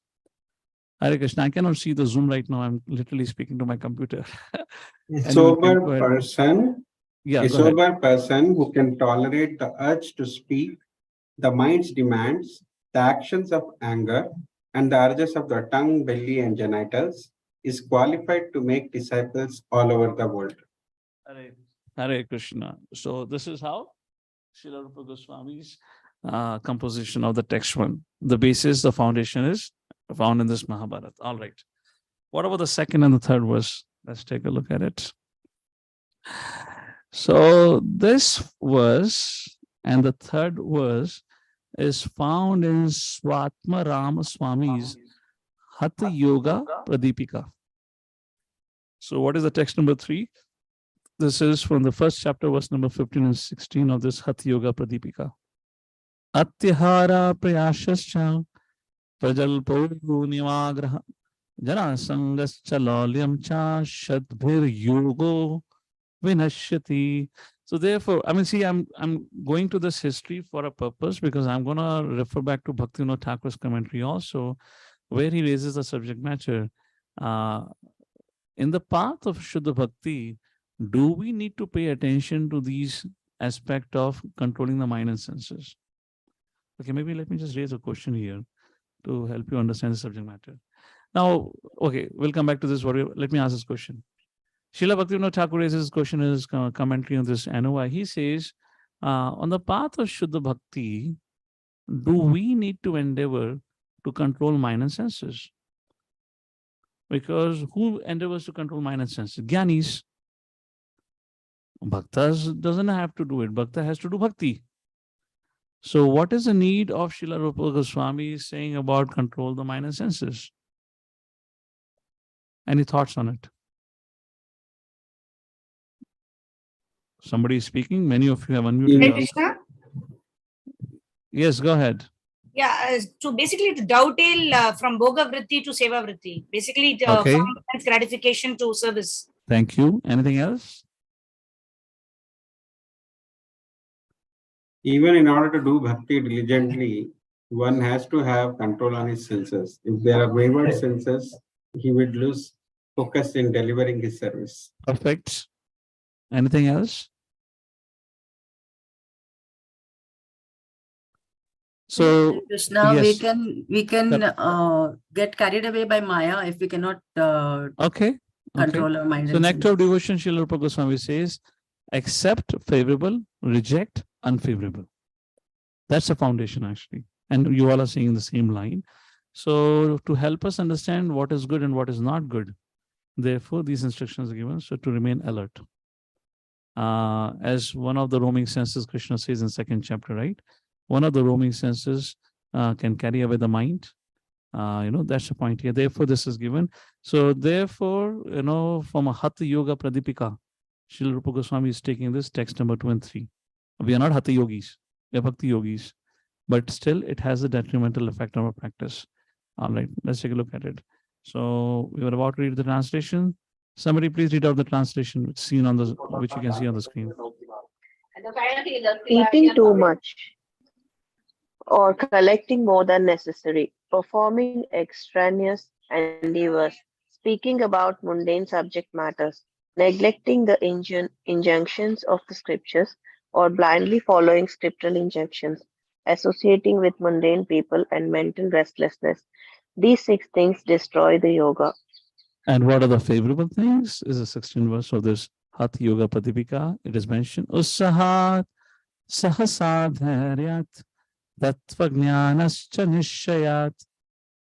Speaker 1: Hare Krishna, I cannot see the Zoom right now. I'm literally speaking to my computer.
Speaker 4: A sober person,
Speaker 1: a
Speaker 4: sober person who can tolerate the urge to speak, the mind's demands, the actions of anger, and the urges of the tongue, belly, and genitals, is qualified to make disciples all over the world.
Speaker 1: Hare Krishna. So this is how Srila Rupa Goswami's composition of the text 1. The basis, the foundation is found in this Mahabharata. All right. What about the 2nd and the 3rd verse? Let's take a look at it. So this verse and the 3rd verse is found in Swatma Rama Swami's Hatha Yoga Pradipika. So what is the text number 3? This is from the 1st chapter, verse number 15 and 16 of this Hatha Yoga Pradipika. Atyahara prayashascha prajalpo nivagraha janasangascha lolyam cha shadbhir yogo vinashyati. So therefore, I'm going to this history for a purpose, because I'm going to refer back to Bhaktivinoda Ṭhākura's commentary also, where he raises the subject matter. In the path of Shuddha Bhakti, do we need to pay attention to these aspects of controlling the mind and senses? Okay, maybe let me just raise a question here to help you understand the subject matter. Now, okay, we'll come back to this. Let me ask this question. Śrīla Bhaktivinoda Ṭhākura raises this question in his commentary on this NOI. He says, on the path of Shuddha Bhakti, do we need to endeavor to control mind and senses? Because who endeavors to control mind and senses? Gyanis. Bhaktas doesn't have to do it. Bhakta has to do bhakti. So what is the need of Srila Rupa Goswami saying about control the mind and senses? Any thoughts on it? Somebody is speaking. Many of you have unmuted.
Speaker 2: Hare Krishna.
Speaker 1: Yes, go ahead.
Speaker 2: Yeah, to basically to dovetail from Bhoga Vritti to Seva Vritti. Basically,
Speaker 1: Okay.
Speaker 2: from sense gratification to service.
Speaker 1: Thank you. Anything else?
Speaker 4: Even in order to do bhakti diligently, one has to have control on his senses. If there are wayward senses, he would lose focus in delivering his service.
Speaker 1: Perfect. Anything else? So
Speaker 5: Krishna,
Speaker 1: yes.
Speaker 5: we can get carried away by Maya if we cannot
Speaker 1: Okay.
Speaker 5: control our mind.
Speaker 1: So
Speaker 5: and
Speaker 1: Nectar of Devotion, Srila Rupa Goswami says, accept favorable, reject unfavorable. That's the foundation actually. And you all are saying the same line. So to help us understand what is good and what is not good, therefore these instructions are given. So to remain alert. As one of the roaming senses, Krishna says in second chapter, right? One of the roaming senses can carry away the mind. That's the point here. Therefore, this is given. So therefore, from a Hatha Yoga Pradipika, Srila Rupa Goswami is taking this text number 2 and 3. We are not Hatha Yogis, we are Bhakti Yogis. But still, it has a detrimental effect on our practice. All right, let's take a look at it. So we were about to read the translation. Somebody please read out the translation which you can see on the screen.
Speaker 6: Eating too much or collecting more than necessary, performing extraneous endeavors, speaking about mundane subject matters, neglecting the injunctions of the scriptures, or blindly following scriptural injunctions, associating with mundane people and mental restlessness. These 6 things destroy the yoga.
Speaker 1: And what are the favorable things? Is the 16th verse of this Hatha Yoga Pradipika. It is mentioned, Usahat Sahasadharyat Tattvajnanascha Nishayat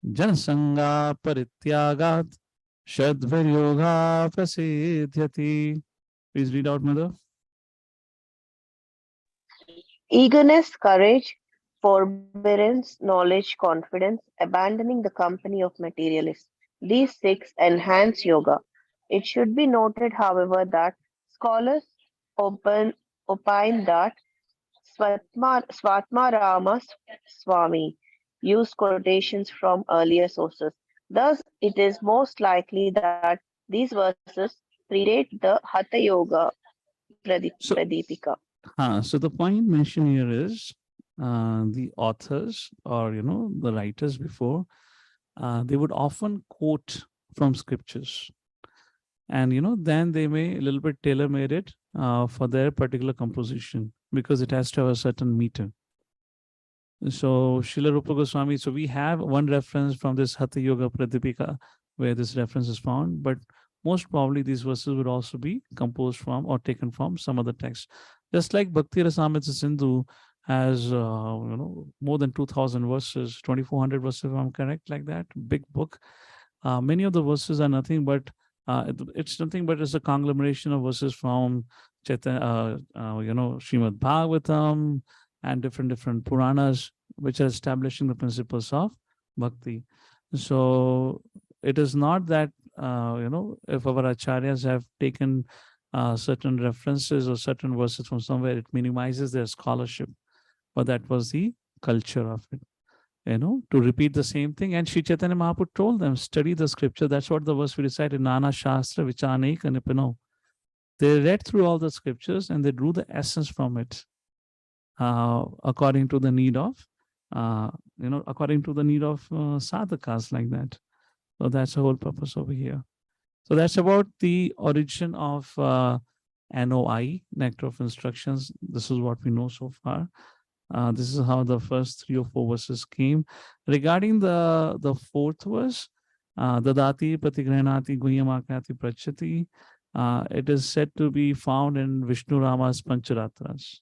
Speaker 1: Janasanga Parityagat Shadvaryoga Prasidhyati. Please read out, Mother.
Speaker 6: Eagerness, courage, forbearance, knowledge, confidence, abandoning the company of materialists. These 6 enhance yoga. It should be noted, however, that scholars opine that Swatmarama Swami used quotations from earlier sources. Thus, it is most likely that these verses predate the Hatha Yoga Pradipika.
Speaker 1: So the point mentioned here is the authors or the writers before they would often quote from scriptures, and then they may a little bit tailor-made it for their particular composition because it has to have a certain meter. So Srila Rupa Goswami, so we have one reference from this Hatha Yoga Pradipika where this reference is found, but most probably these verses would also be composed from or taken from some other text. Just like Bhakti Rasamrita Sindhu has more than 2,000 verses, 2,400 verses, if I'm correct, like that, big book. Many of the verses are nothing but it's nothing but it's a conglomeration of verses from Chaitanya, Srimad Bhagavatam and different Puranas, which are establishing the principles of bhakti. So it is not that if our acharyas have taken certain references or certain verses from somewhere, it minimizes their scholarship, but that was the culture of it. To repeat the same thing. And Sri Chaitanya Mahaprabhu told them, study the scripture. That's what the verse we recited, Nana Shastra Vichaneka Nipano. They read through all the scriptures and they drew the essence from it according to the need of, sadhakas like that. So that's the whole purpose over here. So that's about the origin of NOI, Nectar of Instructions. This is what we know so far. This is how the first 3 or 4 verses came. Regarding the 4th verse, Dadati Pratigranati Guhyamakati Prachati, it is said to be found in Vishnu Rama's Pancharatras.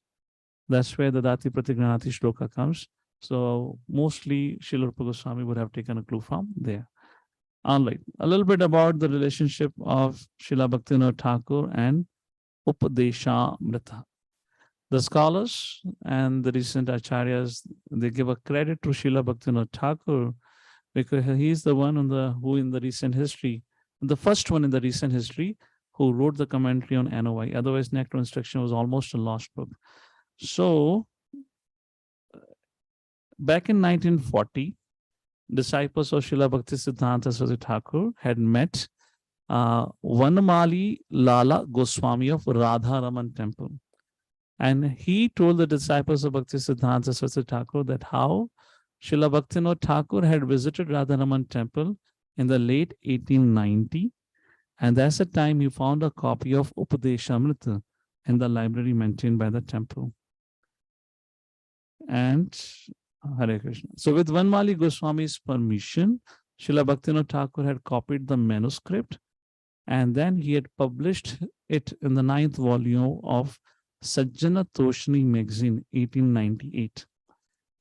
Speaker 1: That's where the Dati Pratigranati shloka comes. So mostly Srila Rupa Goswami would have taken a clue from there. All right, a little bit about the relationship of Śrīla Bhaktivinoda Ṭhākura and Upadeśāmṛta. The scholars and the recent acharyas, they give a credit to Srila Bhaktivinoda Ṭhākura because he is the one who in the recent history, the first one in the recent history, who wrote the commentary on NOI. Otherwise, Nectar of Instruction was almost a lost book. So back in 1940, disciples of Śrīla Bhaktivinoda Ṭhākura had met Vanamali Lala Goswami of Radharaman temple. And he told the disciples of Bhaktisiddhanta Saraswati Thakur that how Śrīla Bhaktivinoda Ṭhākura had visited Radharaman temple in the late 1890. And that's the time he found a copy of Upadeśāmṛta in the library maintained by the temple. And Hare Krishna. So with Vanamali Goswami's permission, Śrīla Bhaktivinoda Ṭhākura had copied the manuscript, and then he had published it in the 9th volume of Sajjana Toshni magazine, 1898.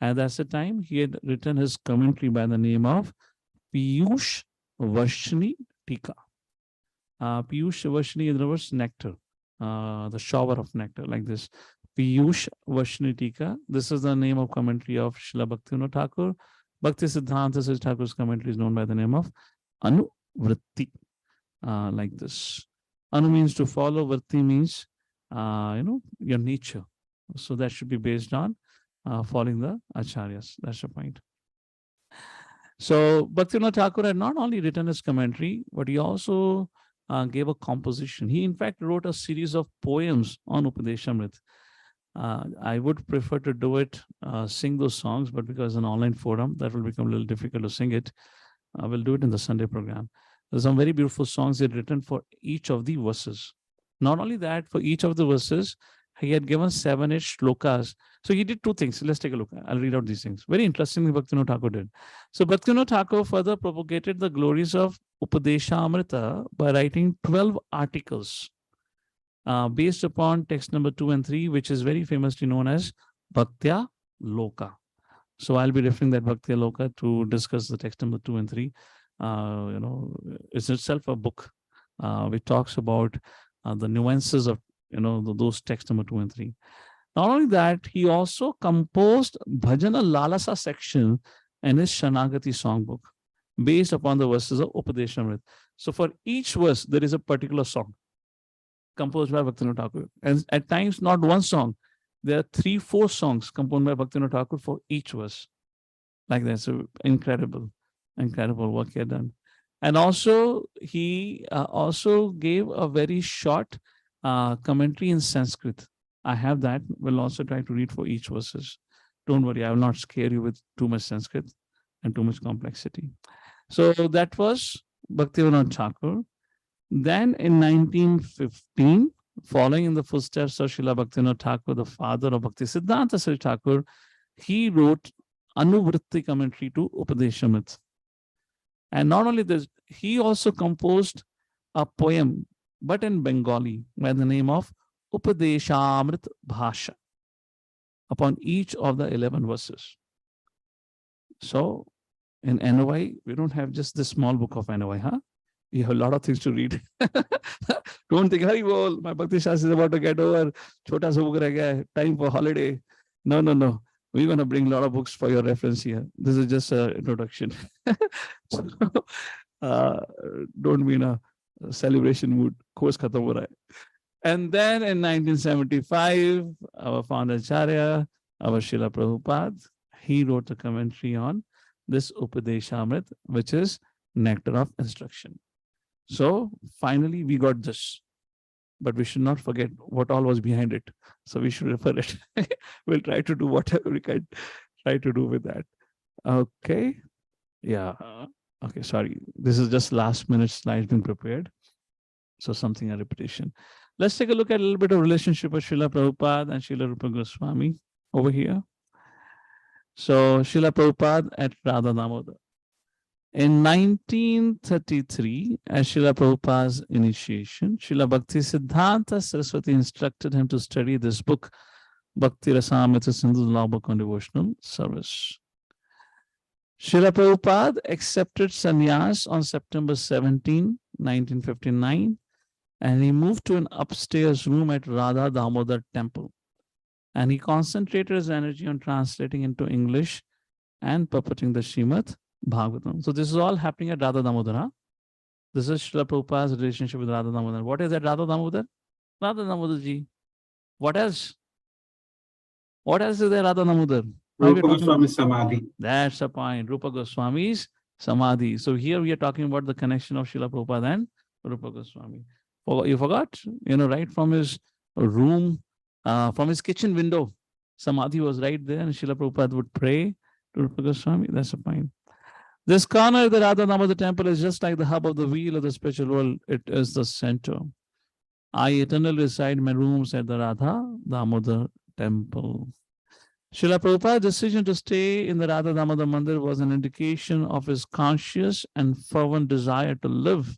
Speaker 1: And that's the time he had written his commentary by the name of Piyush Vashni Tika. Piyush Vashni, in other words, nectar, the shower of nectar, like this. Piyush Vashni Tika. This is the name of commentary of Śrīla Bhaktivinoda Ṭhākura. Bhaktisiddhanta Saraswati Thakur's commentary is known by the name of Anuvritti, like this. Anu means to follow, Vritti means, your nature. So that should be based on following the acharyas. That's the point. So Bhaktivinoda Ṭhākura had not only written his commentary, but he also gave a composition. He in fact wrote a series of poems on Upadeśāmṛta. I would prefer to do it, sing those songs, but because an online forum, that will become a little difficult to sing it. We'll do it in the Sunday program. There's some very beautiful songs he had written for each of the verses. Not only that, for each of the verses, he had given 7-8 shlokas. So he did two things. Let's take a look. I'll read out these things. Very interesting, Bhaktivinoda Ṭhākura did. So Bhaktivinoda Ṭhākura further propagated the glories of Upadeśāmṛta by writing 12 articles based upon text number 2 and 3, which is very famously known as Bhaktya Loka. So I'll be referring that Bhaktya Loka to discuss the text number 2 and 3. It's itself a book which talks about the nuances of those texts number 2 and 3. Not only that, he also composed Bhajana Lalasa section in his Shanagati songbook based upon the verses of Upadeśāmṛta. So for each verse, there is a particular song composed by Bhaktivinoda Ṭhākura. And at times, not one song. There are 3-4 songs composed by Bhaktivinoda Ṭhākura for each verse. Like that. So incredible work he had done. And also, he also gave a very short commentary in Sanskrit. I have that. We'll also try to read for each verses. Don't worry, I will not scare you with too much Sanskrit and too much complexity. So that was Bhaktivinoda Ṭhākura. Then in 1915, following in the footsteps of Śrīla Bhaktivinoda Ṭhākura, the father of Bhaktisiddhanta Saraswati Thakur, he wrote Anuvritti commentary to Upadeśāmṛta. And not only this, he also composed a poem, but in Bengali, by the name of Upadeśāmṛta Bhāsha, upon each of the 11 verses. So in NOI, we don't have just this small book of NOI, huh? We have a lot of things to read. Don't think, Hari Bol, my Bhakti Shastra is about to get over. Chota sa book reh gaya, time for holiday. No. We're going to bring a lot of books for your reference here. This is just an introduction. So, don't be in a celebration mood. Course khatam ho raha hai. And then in 1975, our founder Acharya, our Srila Prabhupada, he wrote a commentary on this Upadeśāmṛta, which is Nectar of Instruction. So finally, we got this. But we should not forget what all was behind it. So we should refer it. We'll try to do whatever we can try to do with that. Okay. Yeah. Okay, sorry. This is just last minute slides being prepared. So something a repetition. Let's take a look at a little bit of relationship of Srila Prabhupada and Srila Rupa Gosvami over here. So Srila Prabhupada at Radha Damodar. In 1933, at Srila Prabhupada's initiation, Srila Bhaktisiddhanta Saraswati instructed him to study this book, Bhakti Rasamrita Sindhu's Law Book on Devotional Service. Srila Prabhupada accepted sannyas on September 17, 1959, and he moved to an upstairs room at Radha Damodar temple. And he concentrated his energy on translating into English and purporting the Srimad Bhagavatam. So this is all happening at Radha Damodar. Huh? This is Srila Prabhupada's relationship with Radha Damodar. What is that Radha Damodar? Radha Damodar ji. What else? What else is there Radha Damodar? Now we're
Speaker 4: Rupa
Speaker 1: talking
Speaker 4: Goswami Samadhi.
Speaker 1: That's the point. Rupa Goswami's Samadhi. So here we are talking about the connection of Srila Prabhupada and Rupa Goswami. You forgot? Right from his room, from his kitchen window, Samadhi was right there, and Srila Prabhupada would pray to Rupa Goswami. That's the point. This corner of the Radha Damodar temple is just like the hub of the wheel of the spiritual world. It is the center. I eternally reside in my rooms at the Radha Damodar temple. Srila Prabhupada's decision to stay in the Radha Damodar Mandir was an indication of his conscious and fervent desire to live,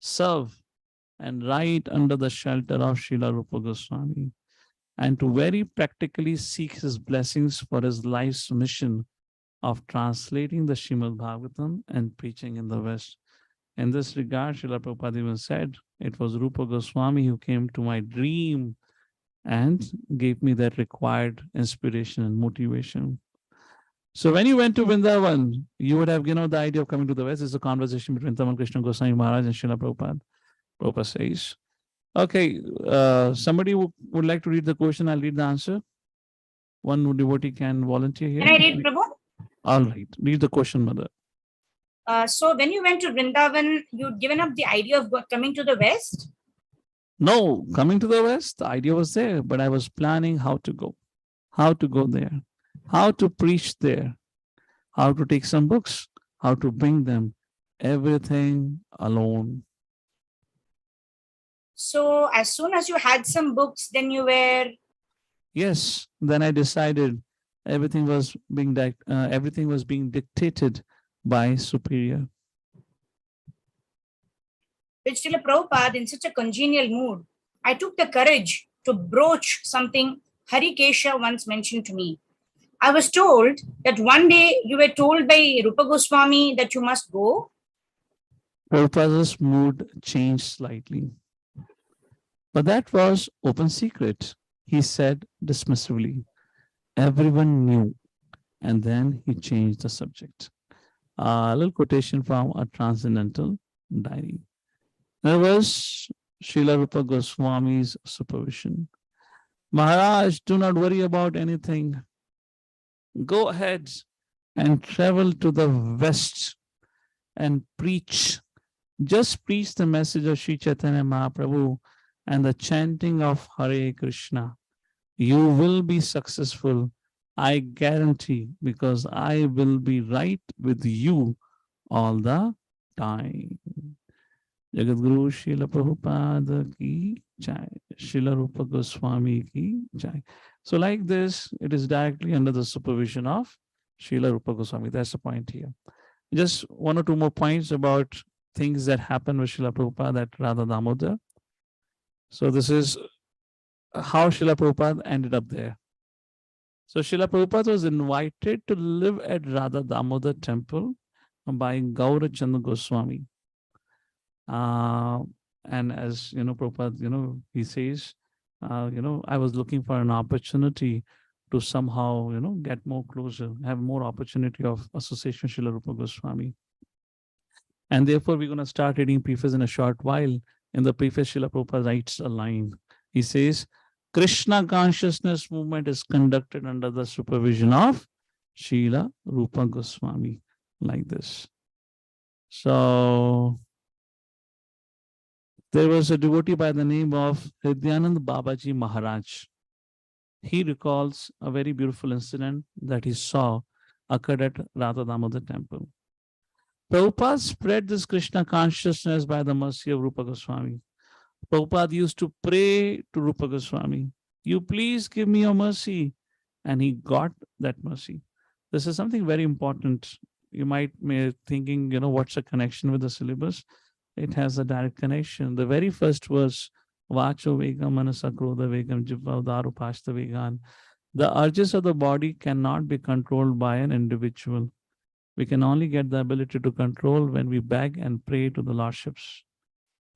Speaker 1: serve, and write under the shelter of Srila Rupa Goswami, and to very practically seek his blessings for his life's mission of translating the Srimad Bhagavatam and preaching in the West. In this regard, Srila Prabhupada even said, it was Rupa Goswami who came to my dream and gave me that required inspiration and motivation. So when you went to Vrindavan, you would have, the idea of coming to the West. It's a conversation between Taman Krishna Goswami Maharaj and Srila Prabhupada. Prabhupada says, okay, somebody would like to read the question. I'll read the answer. One devotee can volunteer here.
Speaker 2: Can I read, Prabhu?
Speaker 1: All right, read the question, Mother.
Speaker 2: So when you went to Vrindavan, you'd given up the idea of coming to the West?
Speaker 1: No, coming to the West, the idea was there, but I was planning how to go there, how to preach there, how to take some books, how to bring them, everything alone.
Speaker 2: So as soon as you had some books, then you were...
Speaker 1: Yes, then I decided everything was being dictated by superior.
Speaker 2: With Srila Prabhupada in such a congenial mood, I took the courage to broach something Harikesha once mentioned to me. I was told that one day you were told by Rupa Goswami that you must go.
Speaker 1: Prabhupada's mood changed slightly. But that was open secret, he said dismissively. Everyone knew. And then he changed the subject. A little quotation from a transcendental diary. There was Srila Rupa Goswami's supervision. Maharaj, do not worry about anything. Go ahead and travel to the West and preach. Just preach the message of Sri Chaitanya Mahaprabhu and the chanting of Hare Krishna. You will be successful, I guarantee, because I will be right with you all the time. Jagadguru Śrīla Prabhupada ki jai, Srila Rupa Goswami ki jai. So like this, it is directly under the supervision of Srila Rupa Goswami. That's the point here. Just one or two more points about things that happened with Srila Prabhupada at Radha Damodar. So this is how Srila Prabhupada ended up there. So Srila Prabhupada was invited to live at Radha Damodar temple by Gaurachandra Goswami. And as Prabhupada, he says, I was looking for an opportunity to somehow, get more closer, have more opportunity of association with Srila Rupa Goswami. And therefore, we're going to start reading preface in a short while. In the preface, Srila Prabhupada writes a line. He says, Krishna consciousness movement is conducted under the supervision of Srila Rupa Goswami, like this. So there was a devotee by the name of Hridyanand Babaji Maharaj. He recalls a very beautiful incident that he saw occurred at Radha Damodar temple. Prabhupada spread this Krishna consciousness by the mercy of Rupa Goswami. Prabhupada used to pray to Rupa Goswami, you please give me your mercy. And he got that mercy. This is something very important. You might be thinking, what's the connection with the syllabus? It has a direct connection. The very first verse, Vacho Vegam Manasa Krodha Vegam Jivva Udaru Pashta Vegan. The urges of the body cannot be controlled by an individual. We can only get the ability to control when we beg and pray to the Lordships.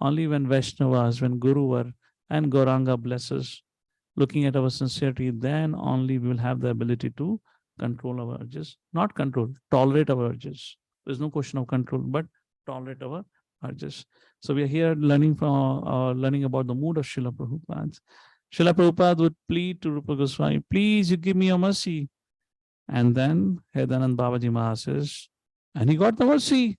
Speaker 1: Only when Vaishnavas, when Guruvar and Gauranga bless us, looking at our sincerity, then only we will have the ability to control our urges. Not control, tolerate our urges. There's no question of control, but tolerate our urges. So we are here learning about the mood of Srila Prabhupada. Srila Prabhupada would plead to Rupa Goswami, please, you give me your mercy. And then Hedanand Babaji Maharaj says, and he got the mercy.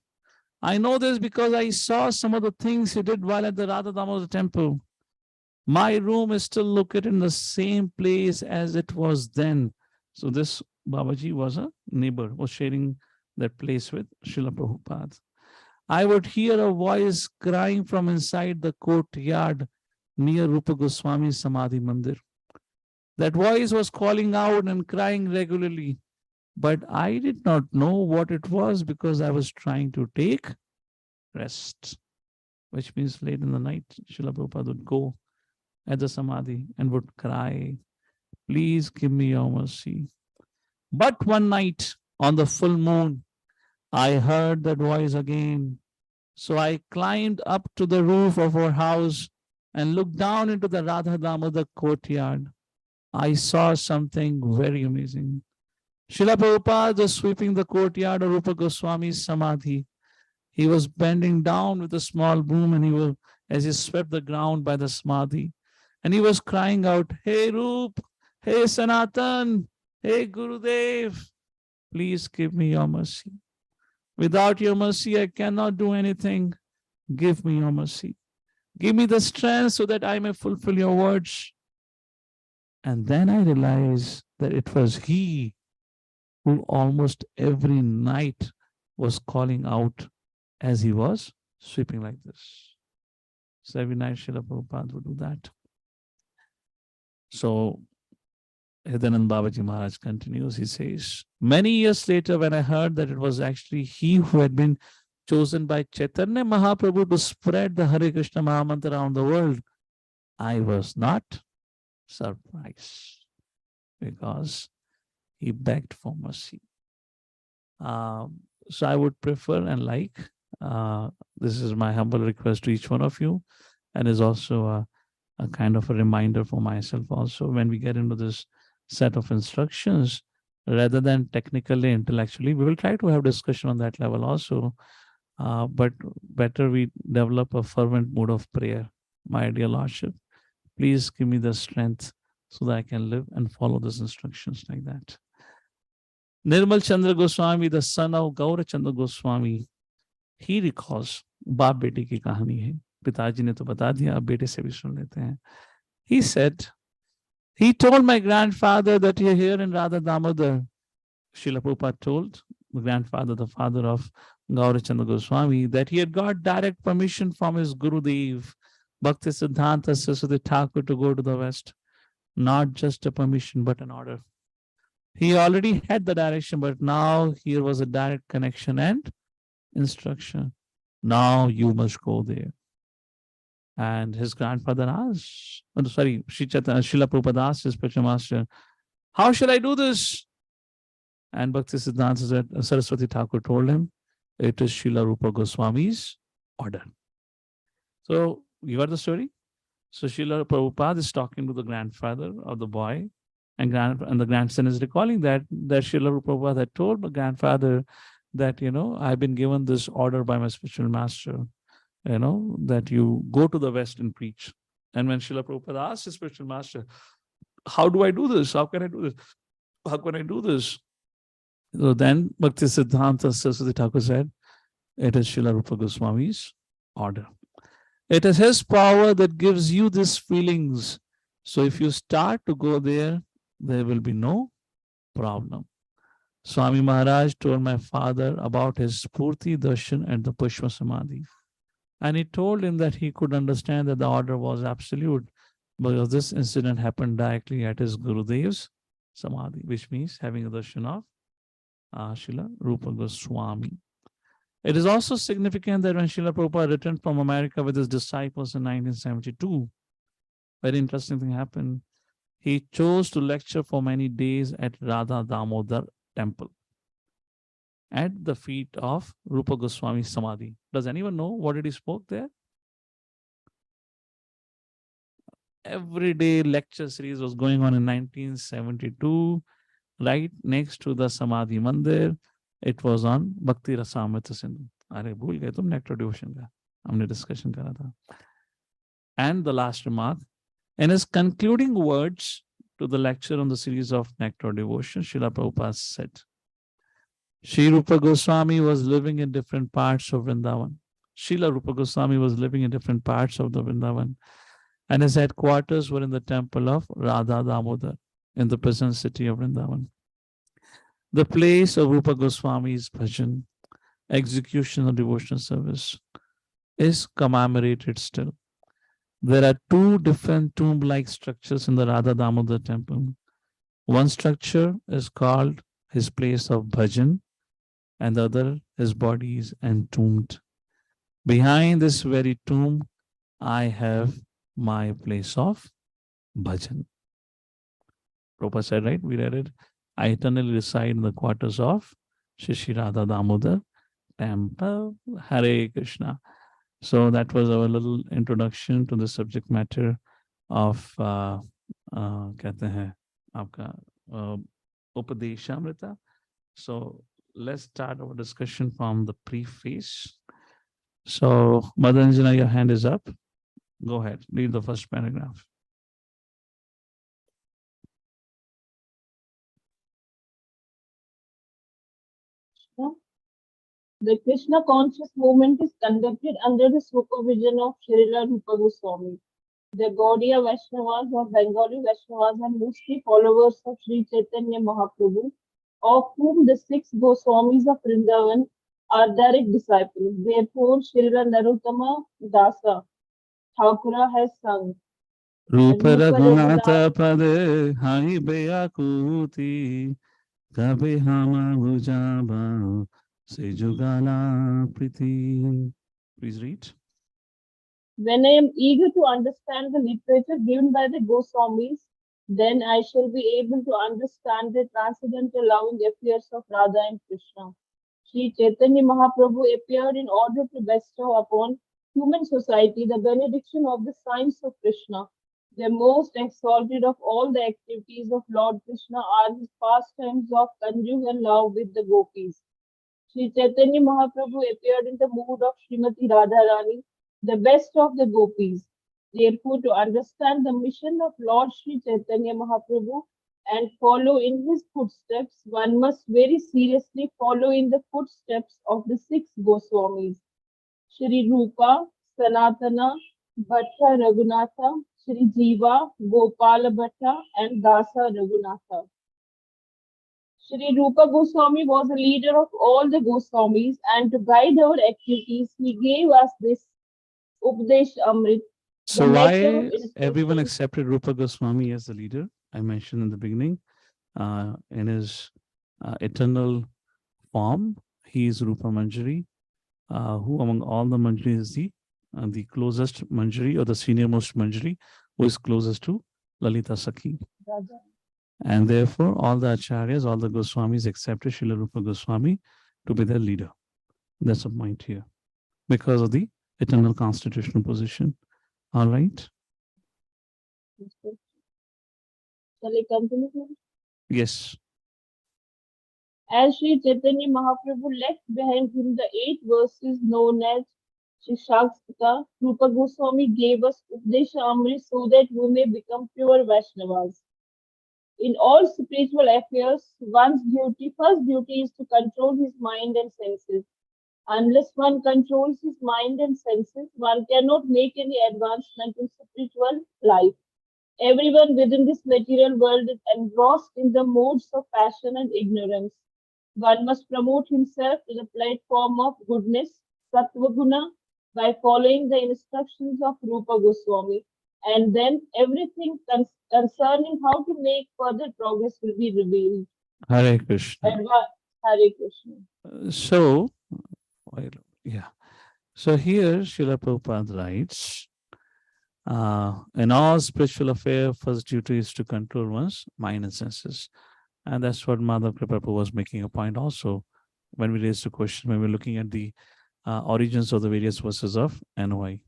Speaker 1: I know this because I saw some of the things he did while at the Radha Damodar temple. My room is still located in the same place as it was then. So this Babaji was a neighbor, was sharing that place with Srila Prabhupada. I would hear a voice crying from inside the courtyard near Rupa Goswami's Samadhi Mandir. That voice was calling out and crying regularly, but I did not know what it was because I was trying to take rest, which means late in the night, Srila Prabhupada would go at the Samadhi and would cry, please give me your mercy. But one night on the full moon, I heard that voice again. So I climbed up to the roof of our house and looked down into the Radha Damodar courtyard. I saw something very amazing. Srila Prabhupada was sweeping the courtyard of Rupa Goswami's Samadhi. He was bending down with a small broom, and as he swept the ground by the Samadhi, and he was crying out, hey Rup, hey Sanatan, hey Gurudev, please give me your mercy. Without your mercy, I cannot do anything. Give me your mercy. Give me the strength so that I may fulfill your words. And then I realized that it was he who almost every night was calling out as he was sweeping like this. So every night Srila Prabhupada would do that. So Hidanand Babaji Maharaj continues, he says, many years later when I heard that it was actually he who had been chosen by Chaitanya Mahaprabhu to spread the Hare Krishna Mahamantra around the world, I was not surprised because he begged for mercy. So I would prefer and like, this is my humble request to each one of you, and is also a kind of a reminder for myself also, when we get into this set of instructions, rather than technically, intellectually, we will try to have discussion on that level also, but better we develop a fervent mood of prayer. My dear Lordship, please give me the strength so that I can live and follow these instructions like that. Nirmal Chandra Goswami, the son of Gaura Chandra Goswami, he recalls, बाप बेटी की कहानी है, पिताजी ने तो बता दिया, अब बेटे से भी सुन लेते हैं. He said, he told my grandfather that here in Radha Damodar, Srila Prabhupada told the grandfather, the father of Gaura Chandra Goswami, that he had got direct permission from his Gurudev, Bhakti Siddhanta Saraswati Ṭhākura, to go to the West. Not just a permission, but an order. He already had the direction, but now here was a direct connection and instruction. Now you must go there. And his grandfather asked, Srila Prabhupada asked his spiritual master, how shall I do this? And Bhakti Siddhanta Saraswati Ṭhākura told him, it is Srila Rupa Goswami's order. So you got the story? So Srila Prabhupada is talking to the grandfather of the boy, and the grandson is recalling that Srila Rupa Prabhupada had told the grandfather that, I've been given this order by my spiritual master, that you go to the West and preach. And when Srila Prabhupada asked his spiritual master, how do I do this? How can I do this? How can I do this? So then Bhakti Siddhanta Saraswati Ṭhākura said, it is Srila Rupa Goswami's order. It is his power that gives you these feelings. So if you start to go there, there will be no problem. Swami Maharaj told my father about his Spurti Darshan and the Pushpa Samadhi. And he told him that he could understand that the order was absolute, because this incident happened directly at his Gurudev's Samadhi, which means having a darshan of Srila Rupa Goswami. It is also significant that when Srila Prabhupada returned from America with his disciples in 1972, very interesting thing happened. He chose to lecture for many days at Radha Damodar temple at the feet of Rupa Goswami Samadhi. Does anyone know what did he spoke there? Every day lecture series was going on in 1972, right next to the Samadhi Mandir. It was on Bhakti Rasamrita Sindhu. अरे भूल गए तुम Nectar of Devotion का, हमने discussion करा था. And the last remark, in his concluding words to the lecture on the series of Nectar of Devotion, Srila Prabhupada said, Sri Rupa Gosvami was living in different parts of Vrindavan. Srila Rupa Gosvami was living in different parts of the Vrindavan, and his headquarters were in the temple of Radha Damodar in the present city of Vrindavan. The place of Rupa Goswami's bhajan, execution of devotional service, is commemorated still. There are two different tomb-like structures in the Radha Damodar temple. One structure is called his place of bhajan, and the other, his body is entombed. Behind this very tomb, I have my place of bhajan. Prabhupada said, right? We read it. I eternally reside in the quarters of Shri Radha Damodar temple. Hare Krishna. So that was our little introduction to the subject matter of कहते हैं आपका Upadeśāmṛta. So let's start our discussion from the preface. So Madan Sundar, your hand is up. Go ahead, read the first paragraph.
Speaker 7: The Krishna conscious movement is conducted under the supervision of Srila Rupa Gosvami. The Gaudiya Vaishnavas or Bengali Vaishnavas are mostly followers of Sri Chaitanya Mahaprabhu, of whom the 6 Goswamis of Vrindavan are direct disciples. Therefore, Srila Narottama Dasa Ṭhākura has sung,
Speaker 1: Rupa Raghunatha Pade Hai Beyakuti Kabe Hama Bhujaba Se Jugala Priti. Please read.
Speaker 7: when I am eager to understand the literature given by the Goswamis, then I shall be able to understand the transcendental loving affairs of Radha and Krishna. Sri Chaitanya Mahaprabhu appeared in order to bestow upon human society the benediction of the signs of Krishna. The most exalted of all the activities of Lord Krishna are his pastimes of conjugal love with the gopis. Sri Chaitanya Mahaprabhu appeared in the mood of Srimati Radharani, the best of the gopis. Therefore, to understand the mission of Lord Sri Chaitanya Mahaprabhu and follow in his footsteps, one must very seriously follow in the footsteps of the 6 Goswamis, Sri Rupa, Sanatana, Bhatta Raghunatha, Sri Jiva, Gopala Bhatta, and Dasa Raghunatha. Sri Rupa Goswami was a leader of all the Goswamis, and to guide our activities, he gave us this Upadeśāmṛta.
Speaker 1: So why everyone accepted Rupa Goswami as the leader? I mentioned in the beginning, in his eternal form, he is Rupa Manjari, who among all the Manjari is the closest Manjari or the senior-most Manjari, who is closest to Lalita Sakhi. And therefore, all the Acharyas, all the Goswamis accepted Srila Rupa Goswami to be their leader. That's a point here, because of the eternal constitutional position. All right?
Speaker 7: Shall I continue?
Speaker 1: Yes.
Speaker 7: As Sri Chaitanya Mahaprabhu left behind him the 8 verses known as Shikshakta, Rupa Goswami gave us Upadeśāmṛta so that we may become pure Vaishnavas. In all spiritual affairs, one's first duty is to control his mind and senses. Unless one controls his mind and senses, one cannot make any advancement in spiritual life. Everyone within this material world is engrossed in the modes of passion and ignorance. One must promote himself to the platform of goodness, Sattva-guna, by following the instructions of Rupa Goswami, and then everything concerning how to make further progress will be revealed.
Speaker 1: Hare Krishna.
Speaker 7: Hare Krishna.
Speaker 1: So here Srila Prabhupada writes, in all spiritual affairs, first duty is to control one's mind and senses. And that's what Madhav Kripapu was making a point also when we raised the question, when we're looking at the origins of the various verses of NOI.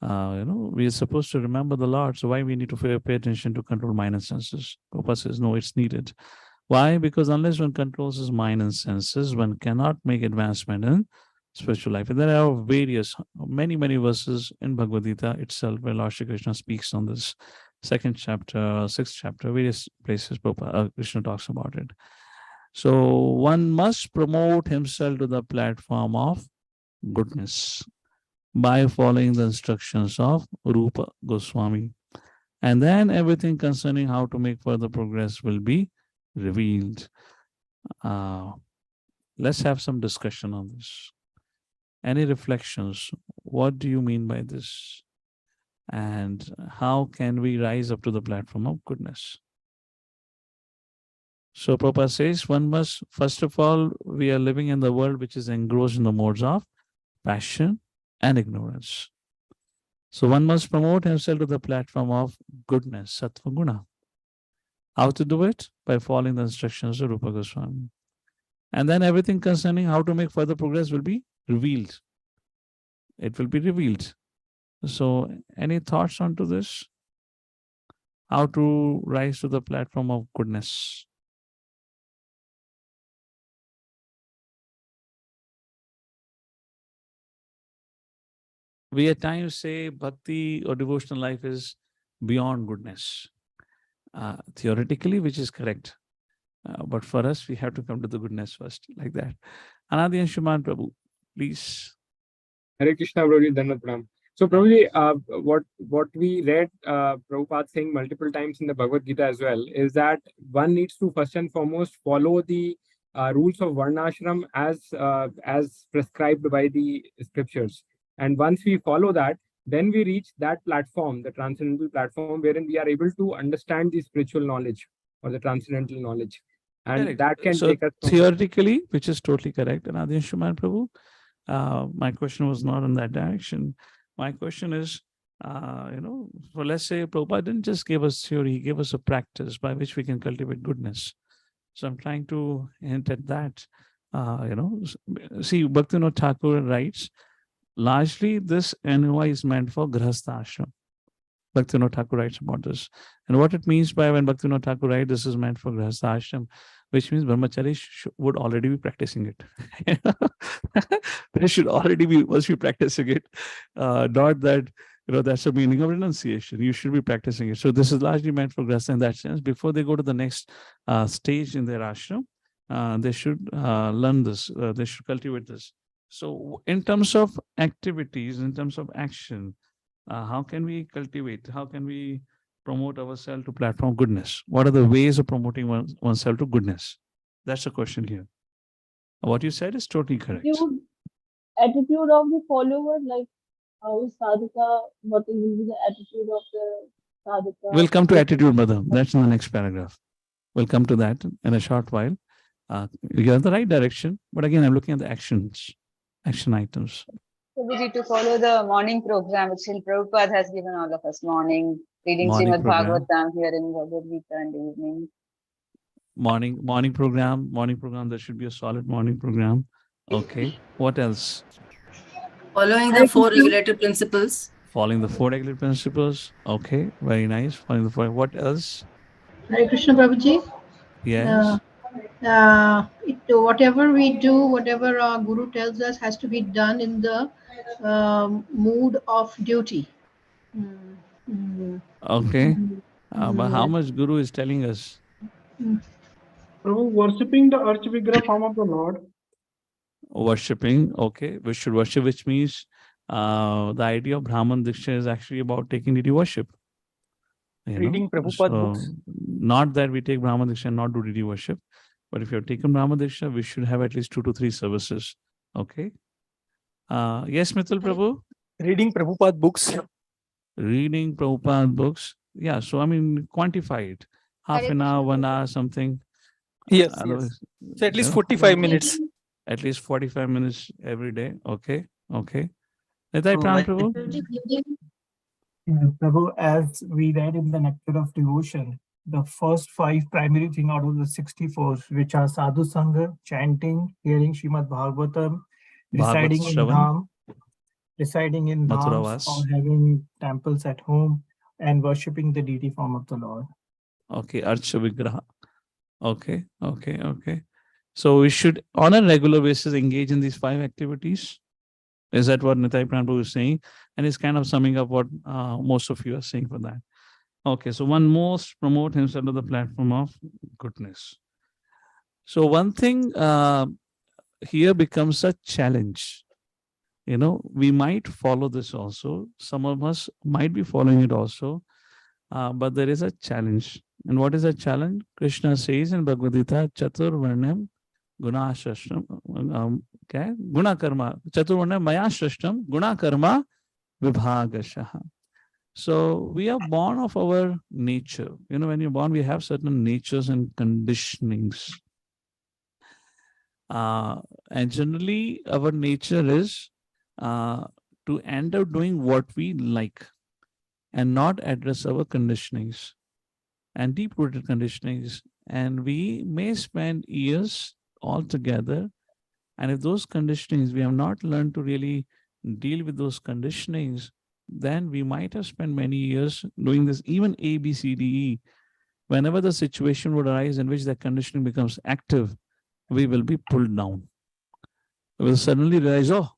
Speaker 1: We are supposed to remember the Lord, so why we need to pay attention to control mind and senses? Prabhupada says, no, it's needed. Why? Because unless one controls his mind and senses, one cannot make advancement in spiritual life. And there are many verses in Bhagavad Gita itself where Lord Shri Krishna speaks on this. second chapter, sixth chapter, various places Krishna talks about it. So one must promote himself to the platform of goodness by following the instructions of Rupa Goswami. And then everything concerning how to make further progress will be revealed. Let's have some discussion on this. Any reflections? What do you mean by this? And how can we rise up to the platform of goodness? So Prabhupada says, one must, first of all, we are living in the world which is engrossed in the modes of passion and ignorance. So one must promote himself to the platform of goodness, sattva guna. How to do it? By following the instructions of Rupa Goswami. And then everything concerning how to make further progress will be revealed. It will be revealed. So any thoughts onto this? How to rise to the platform of goodness? We at times say bhakti or devotional life is beyond goodness. Theoretically, which is correct. But for us, we have to come to the goodness first, like that. Anadi and Shuman Prabhu, please.
Speaker 8: Hare Krishna, Prabhuji, Dhanvat Pranam. So, Prabhuji, what we read Prabhupada saying multiple times in the Bhagavad Gita as well is that one needs to first and foremost follow the rules of Varnashram as prescribed by the scriptures. And once we follow that, then we reach that platform, the transcendental platform, wherein we are able to understand the spiritual knowledge or the transcendental knowledge. And correct. That can take us
Speaker 1: theoretically, which is totally correct. And Adi Shuman Prabhu, my question was not in that direction. My question is, so let's say Prabhupada didn't just give us theory, he gave us a practice by which we can cultivate goodness. So I'm trying to hint at that. See, Bhaktivinoda Ṭhākura writes, largely this NOI is meant for Grahastha Ashram. Bhaktivinoda Ṭhākura writes about this. And what it means by when Bhaktivinoda Ṭhākura writes, this is meant for Grahastha Ashram, which means brahmachari would already be practicing it. They should already must be practicing it. Not that, that's the meaning of renunciation. You should be practicing it. So this is largely meant for Grahastha in that sense. Before they go to the next stage in their ashram, they should learn this. They should cultivate this. So in terms of activities, in terms of action, how can we cultivate? How can we promote ourselves to platform goodness? What are the ways of promoting oneself to goodness? That's the question here. What you said is totally correct.
Speaker 7: Attitude of the follower, like how is sadhaka, what will be the attitude of the sadhaka?
Speaker 1: We'll come to attitude, Madam. That's in the next paragraph. We'll come to that in a short while. You're in the right direction, but again, I'm looking at the action items.
Speaker 9: So we need to follow the morning program, which Srila Prabhupada has given all of us. Morning, reading Srimad Bhagavatam here in Bhagavad Gita and evening.
Speaker 1: Morning program. There should be a solid morning program. Okay. What else?
Speaker 5: Following the four regulative principles.
Speaker 1: Following the four regulative principles. Okay. Very nice. Following the four. What else?
Speaker 10: Hare Krishna Prabhuji.
Speaker 1: Yes.
Speaker 10: Whatever we do, whatever our Guru tells us has to be done in the mood of duty.
Speaker 1: Okay. But how much Guru is telling us?
Speaker 11: Prabhu, worshipping the Archvigraha form of the Lord.
Speaker 1: Worshipping, okay. We should worship, which means the idea of Brahman Diksha is actually about taking deity worship.
Speaker 8: Reading Prabhupada books.
Speaker 1: Not that we take Brahman Diksha and not do deity worship, but if you're taken Brahman Diksha, we should have at least 2 to 3 services. Okay. Yes, Mithil Prabhu?
Speaker 8: Reading Prabhupada books.
Speaker 1: Reading Prabhupada books. Yeah, so I mean, quantify it. Half an hour, 1 hour, something.
Speaker 8: Yes. So at least 45 minutes.
Speaker 1: At least 45 minutes every day. Okay. Nitai Pran Prabhu?
Speaker 11: Prabhu, as we read in the Nectar of Devotion, the first 5 primary things out of the 64, which are Sadhu Sangha, chanting, hearing Srimad Bhagavatam, residing in dhams, or having temples at home, and worshipping the deity form of the Lord.
Speaker 1: Okay, Archa Vigraha. Okay. So we should, on a regular basis, engage in these 5 activities. Is that what Nitai Pran Prabhu is saying? And it's kind of summing up what most of you are saying for that. Okay, so one must promote himself to the platform of goodness. So one thing here becomes a challenge. You know, we might follow this also. Some of us might be following it also. But there is a challenge. And what is a challenge? Krishna says in Bhagavad Gita, Chatur Varnam Guna Shashtam, Guna Karma, Chatur Varnam Maya Shashtam, Guna Karma Vibhagashaha. So we are born of our nature. You know, when you're born, we have certain natures and conditionings. And generally, our nature is to end up doing what we like and not address our conditionings and deep-rooted conditionings. And we may spend years altogether. And if those conditionings, we have not learned to really deal with those conditionings, then we might have spent many years doing this, even A, B, C, D, E. Whenever the situation would arise in which that conditioning becomes active, we will be pulled down. We will suddenly realize, oh,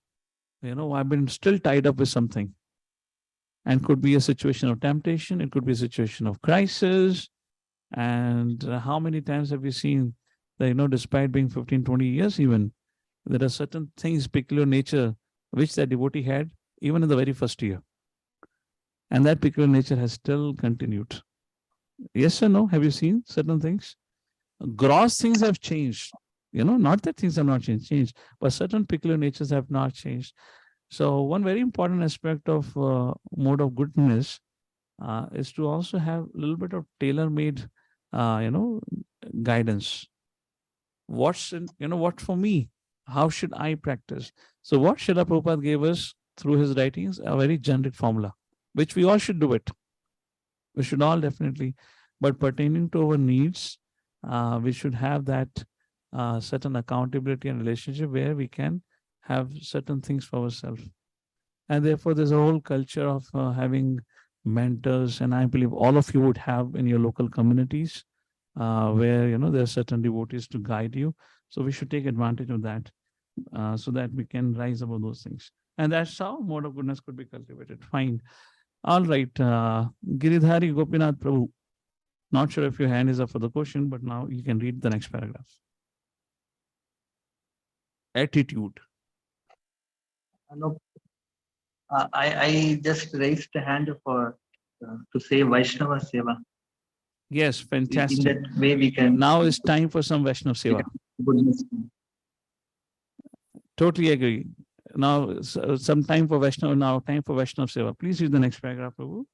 Speaker 1: you know, I've been still tied up with something. And could be a situation of temptation. It could be a situation of crisis. And how many times have we seen that, you know, despite being 15, 20 years even, there are certain things, peculiar nature, which that devotee had even in the very first year. And that peculiar nature has still continued. Yes or no? Have you seen certain things? Gross things have changed. You know, not that things have not changed, but certain peculiar natures have not changed. So one very important aspect of mode of goodness is to also have a little bit of tailor-made, you know, guidance. What's in, you know, what for me? How should I practice? So what Srila Prabhupada gave us through his writings, a very generic formula, which we all should do it. We should all definitely, but pertaining to our needs, we should have that certain accountability and relationship where we can have certain things for ourselves. And therefore, there's a whole culture of having mentors, and I believe all of you would have in your local communities where, you know, there are certain devotees to guide you. So we should take advantage of that so that we can rise above those things. And that's how mode of goodness could be cultivated. Fine. All right. Giridhari Gopinath Prabhu. Not sure if your hand is up for the question, but now you can read the next paragraph. Attitude.
Speaker 3: Hello. I just raised the hand for to say Vaishnava Seva.
Speaker 1: Yes, fantastic.
Speaker 3: In that way we can.
Speaker 1: Now it's time for some Vaishnava Seva.
Speaker 3: Goodness.
Speaker 1: Totally agree. Now some time for Vaishnava. Now time for Vaishnava Seva. Please read the next paragraph, Prabhu.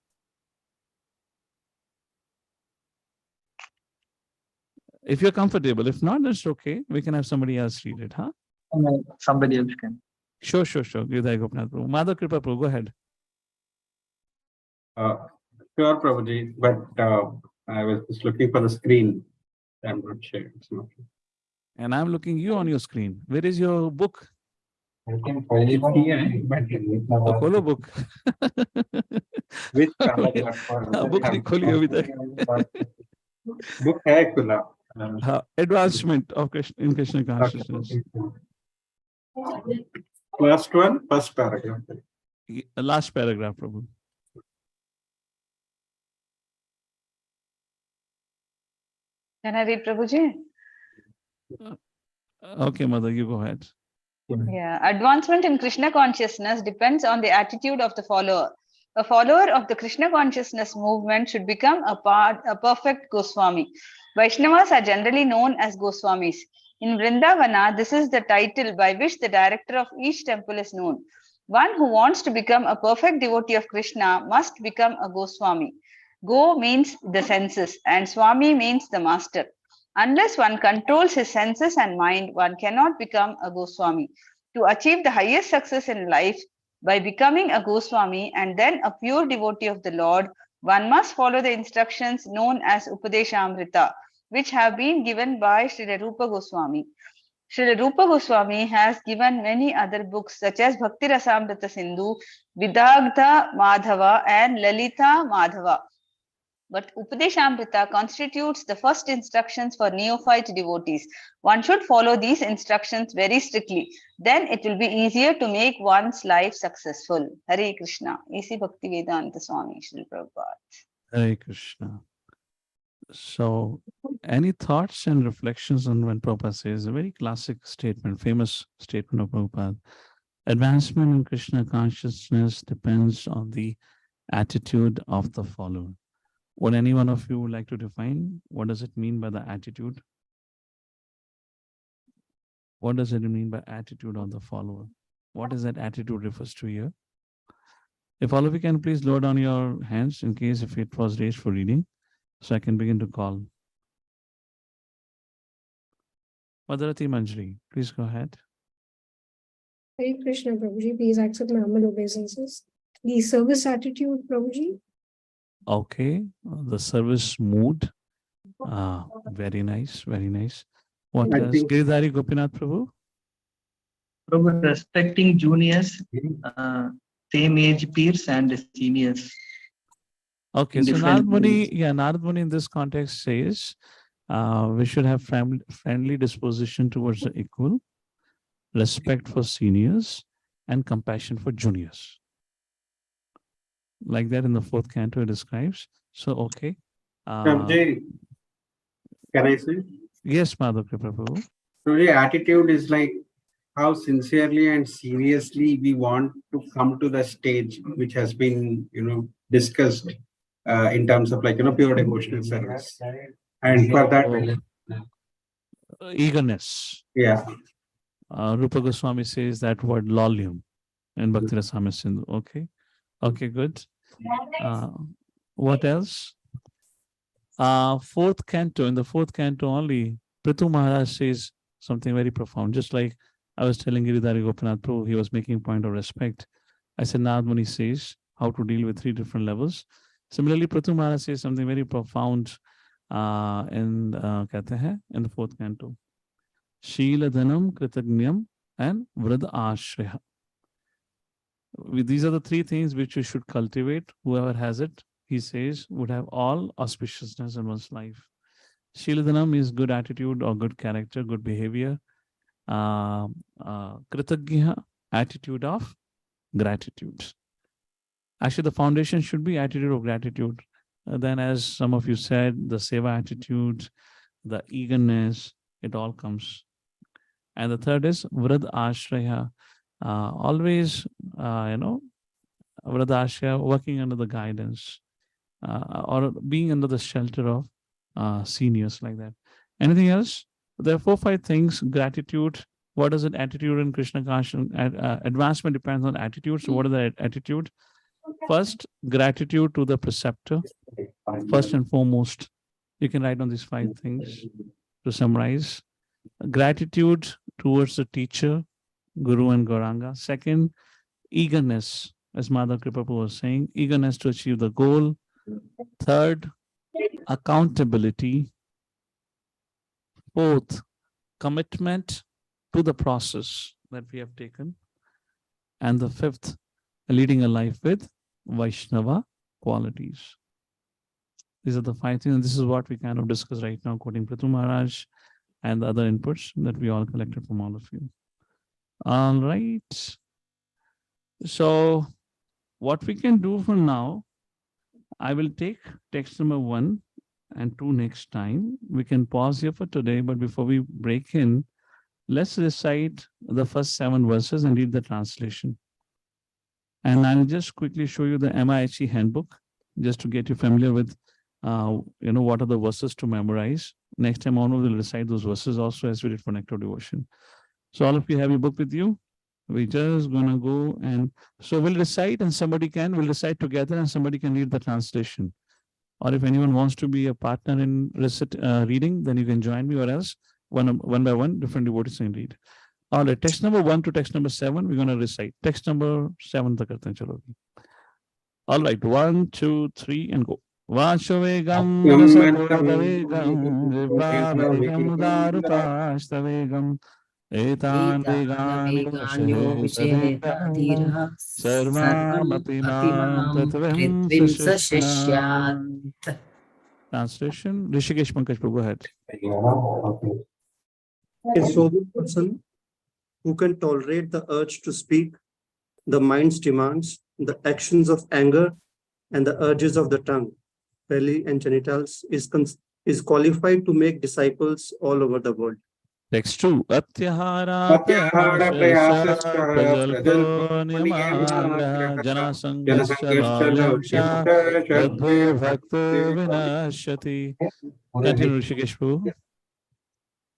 Speaker 1: If you're comfortable. If not, that's okay. We can have somebody else read it, huh?
Speaker 3: Somebody else can.
Speaker 1: Sure. Giridhari Gopinath Prabhu. Madhav Kripa Prabhu, go ahead.
Speaker 4: Sure, Prabhuji, but I was just looking for the screen. I'm not sure. It's not.
Speaker 1: And I'm looking you on your screen. Where is your book?
Speaker 4: I can follow it here, but
Speaker 1: follow book.
Speaker 4: Which paragraph?
Speaker 1: Book नहीं खोली अभी तक.
Speaker 4: Book है खुला.
Speaker 1: Advancement of Krishna in Krishna consciousness.
Speaker 4: Last one, first paragraph.
Speaker 1: Last paragraph, Prabhu.
Speaker 9: Can I read, Prabhuji?
Speaker 1: Okay, Mother, you go ahead.
Speaker 9: Yeah, advancement in Krishna consciousness depends on the attitude of the follower. A follower of the Krishna consciousness movement should become a perfect Goswami. Vaishnavas are generally known as Goswamis. In Vrindavana, this is the title by which the director of each temple is known. One who wants to become a perfect devotee of Krishna must become a Goswami. Go means the senses and Swami means the master. Unless one controls his senses and mind, one cannot become a Goswami. To achieve the highest success in life by becoming a Goswami and then a pure devotee of the Lord, one must follow the instructions known as Upadeśāmṛta, which have been given by Sri Rupa Gosvami. Sri Rupa Gosvami has given many other books such as Bhakti Rasamrita Sindhu, Vidagdha Madhava and Lalita Madhava. But Upadeśāmṛta constitutes the first instructions for neophyte devotees. One should follow these instructions very strictly. Then it will be easier to make one's life successful. Hare Krishna. A.C. Bhaktivedanta Swami, Śrīla Prabhupada.
Speaker 1: Hare Krishna. So, any thoughts and reflections on when Prabhupada says a very classic statement, famous statement of Prabhupada? Advancement in Krishna consciousness depends on the attitude of the follower. Would any one of you would like to define what does it mean by the attitude? What does it mean by attitude of the follower? What is that attitude refers to here? If all of you can please lower down your hands in case if it was raised for reading, so I can begin to call. Madhurati Manjari, please go ahead.
Speaker 12: Hare Krishna, Prabhuji. Please accept my humble obeisances. The service attitude, Prabhuji.
Speaker 1: Okay, the service mood. Very nice, very nice. What
Speaker 4: I
Speaker 1: else?
Speaker 4: think-
Speaker 1: Giridhari Gopinath Prabhu?
Speaker 3: Prabhu, respecting juniors, same age peers and seniors.
Speaker 1: Okay,
Speaker 3: In
Speaker 1: so
Speaker 3: different
Speaker 1: Narad Muni,
Speaker 3: ways.
Speaker 1: Narad Muni in this context says we should have friendly disposition towards the equal, respect for seniors, and compassion for juniors. Like that in the fourth canto it describes. So, okay.
Speaker 4: Prabhuji, can I say?
Speaker 1: Yes, Madhav Prabhu.
Speaker 4: So the attitude is like how sincerely and seriously we want to come to the stage which has been, discussed in terms of pure devotional service. And for that,
Speaker 1: Eagerness.
Speaker 4: yeah.
Speaker 1: Rupa Goswami says that word lolium in Bhakti Rasamrita Sindhu. Okay. Okay, good. What else? Fourth canto, in the fourth canto only, Prithu Maharaj says something very profound. Just like I was telling Giridhari Gopinath Prabhu, he was making point of respect. I said, Narad Muni says how to deal with 3 different levels. Similarly, Prithu Maharaj says something very profound in the fourth canto. Śrīla Dhanam, Kritagnyam, and Vrad Ashraya. These are the 3 things which you should cultivate. Whoever has it, he says, would have all auspiciousness in one's life. Śrīla Dhanam is good attitude or good character, good behavior. Kritagnya, attitude of gratitude. Actually, the foundation should be attitude of gratitude. Then, as some of you said, the seva attitude, the eagerness, it all comes. And the third is Vrad Ashraya. Always, Vrad Ashraya, working under the guidance or being under the shelter of seniors like that. Anything else? There are 4 or 5 things. Gratitude. What is it? Attitude in Krishna consciousness. Advancement depends on attitude. So what is the attitude? First, gratitude to the preceptor. First and foremost, you can write on these 5 things to summarize. Gratitude towards the teacher, Guru and Gauranga. Second, eagerness, as Madhav Kripapu was saying, eagerness to achieve the goal. Third, accountability. Fourth, commitment to the process that we have taken. And the fifth, leading a life with Vaishnava qualities. These are the 5 things, and this is what we kind of discuss right now, quoting Prithu Maharaj and the other inputs that we all collected from all of you. All right. So what we can do for now, I will take text number 1 and 2 next time. We can pause here for today, but before we break in, let's recite the first 7 verses and read the translation. And I'll just quickly show you the MIHE handbook, just to get you familiar with, what are the verses to memorize. Next time on, we'll recite those verses also as we did for Nectar Devotion. So all of you have your book with you. We're just gonna go and, so we'll recite and we'll recite together and somebody can read the translation. Or if anyone wants to be a partner in reading, then you can join me, or else one by one, different devotees can read. All right, text number 1 to text number 7, we're going to recite. Text number 7 tak karte hain, chalo. All right, 1, 2, 3, and go. Vashvegam rasapurvegam vibhavegam udarupashtavegam etan vegani vashedha sarvam apimam tatvim sashishyat. Translation, Rishikesh Pankaj Prabhu, go ahead.
Speaker 13: A sober person who can tolerate the urge to speak, the mind's demands, the actions of anger, and the urges of the tongue, belly, and genitals is qualified to make disciples all over the world.
Speaker 1: Text 2. Atyahara prayasascha prajalpo niyamagra janasangascha laulyamcha tadbhe bhakto vinashyati. Continue, Rishikesh Prabhu.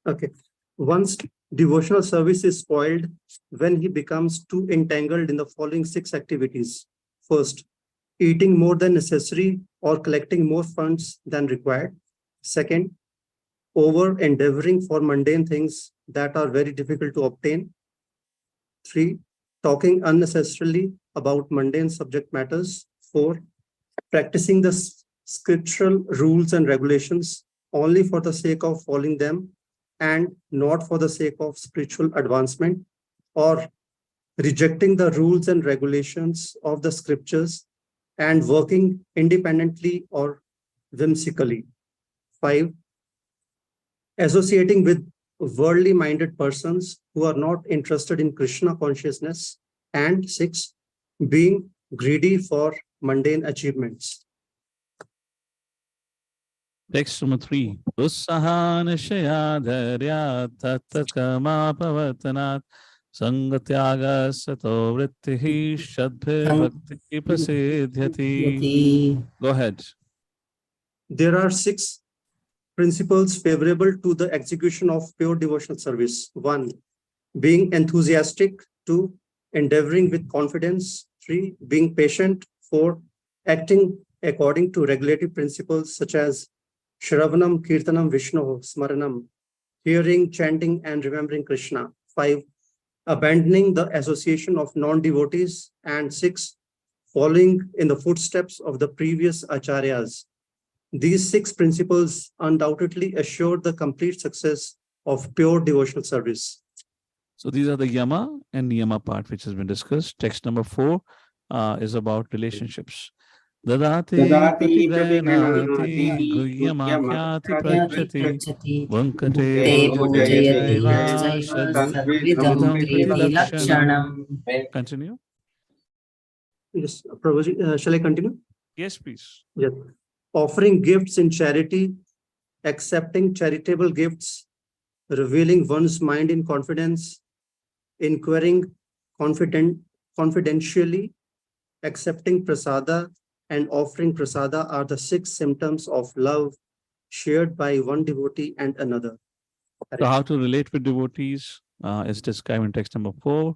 Speaker 13: Okay. Once devotional service is spoiled when he becomes too entangled in the following 6 activities. First, eating more than necessary or collecting more funds than required. Second, over endeavoring for mundane things that are very difficult to obtain. 3, talking unnecessarily about mundane subject matters. 4, practicing the scriptural rules and regulations only for the sake of following them and not for the sake of spiritual advancement, or rejecting the rules and regulations of the scriptures and working independently or whimsically. 5, associating with worldly minded persons who are not interested in Krishna consciousness. And 6, being greedy for mundane achievements.
Speaker 1: Text number 3. Ussahana dharya tatakama pavatanath sangatyaga sato vrittihi shadbhe bhakti prasidhyati. Go ahead.
Speaker 13: There are 6 principles favorable to the execution of pure devotional service. 1, being enthusiastic. 2, endeavoring with confidence. 3, being patient. 4, acting according to regulative principles such as Shravanam, Kirtanam, Vishnu, Smaranam, hearing, chanting, and remembering Krishna. 5, abandoning the association of non-devotees. And 6, following in the footsteps of the previous acharyas. These 6 principles undoubtedly assure the complete success of pure devotional service.
Speaker 1: So these are the yama and niyama part which has been discussed. Text number 4 is about relationships. Dadati pratigrayanati guhyamakyati prachati vankate bhujayataiva shadvidam pratilakshanam. Continue.
Speaker 13: Yes, Prabhuji, shall I continue?
Speaker 1: Yes, please.
Speaker 13: Yes. Offering gifts in charity, accepting charitable gifts, revealing one's mind in confidence, inquiring confidentially, accepting prasada, and offering prasada are the 6 symptoms of love shared by one devotee and another.
Speaker 1: So how to relate with devotees is described in text number 4.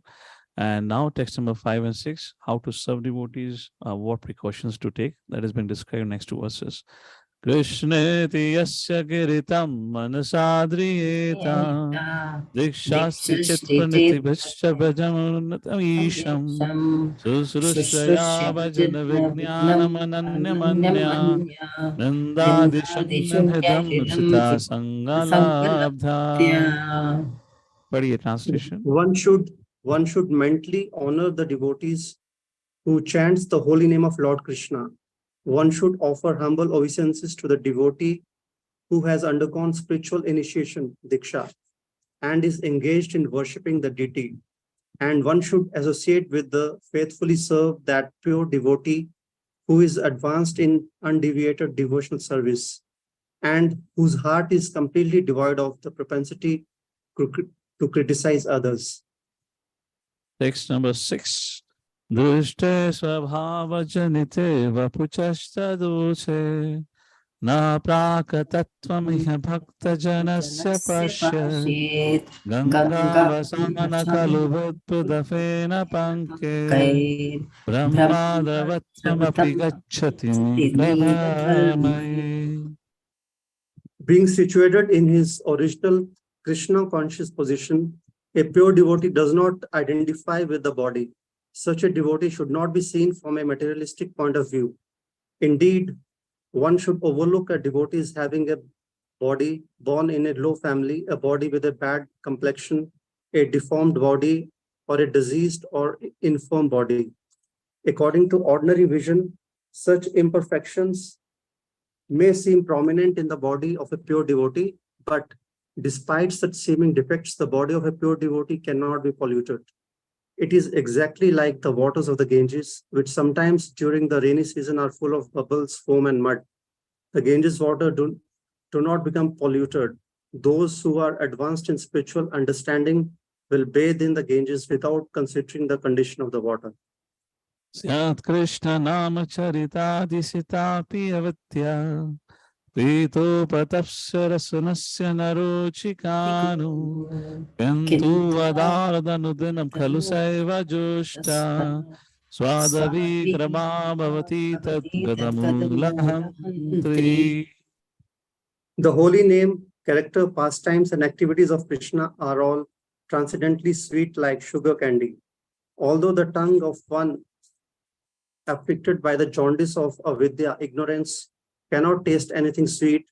Speaker 1: And now text number 5 and 6, how to serve devotees, what precautions to take. That has been described in next 2 verses. Krishneti yasya giritam manasadriyeta dikshasti chitpaniti bhishya bhajamunatavisham susrushraya bhajana vijnanam ananyamanya nandadishamyabhidam sita sangalabdha. Padhiye translation.
Speaker 13: One should mentally honor the devotees who chants the holy name of Lord Krishna. One should offer humble obeisances to the devotee who has undergone spiritual initiation, Diksha, and is engaged in worshipping the deity. And one should associate with the faithfully serve that pure devotee who is advanced in undeviated devotional service and whose heart is completely devoid of the propensity to criticize others.
Speaker 1: Text number 6. Drushte svabhava janite vapuchashta doshe na prakatatvamiha bhakta janasya pashyat ganga vasamana kalu budpudafena panke brahmadavatyamapi gacchati prabhamai.
Speaker 13: Being situated in his original Krishna conscious position, a pure devotee does not identify with the body. Such a devotee should not be seen from a materialistic point of view. Indeed, one should overlook a devotee as having a body born in a low family, a body with a bad complexion, a deformed body, or a diseased or infirm body. According to ordinary vision, such imperfections may seem prominent in the body of a pure devotee, but despite such seeming defects, the body of a pure devotee cannot be polluted. It is exactly like the waters of the Ganges, which sometimes during the rainy season are full of bubbles, foam, and mud. the Ganges water do not become polluted. Those who are advanced in spiritual understanding will bathe in the Ganges without considering the condition of the water.
Speaker 1: Syat Krishna Nama Charita Disita Piyavatya Prito Patapsara Sunasya Naruchikanu Yantu Vadardanudinam Khalu Saiva Jushta Swadavi Krama Bhavati Tat Gadamulahantri.
Speaker 13: The holy name, character, pastimes, and activities of Krishna are all transcendently sweet like sugar candy. Although the tongue of one afflicted by the jaundice of avidya, ignorance, cannot taste anything sweet,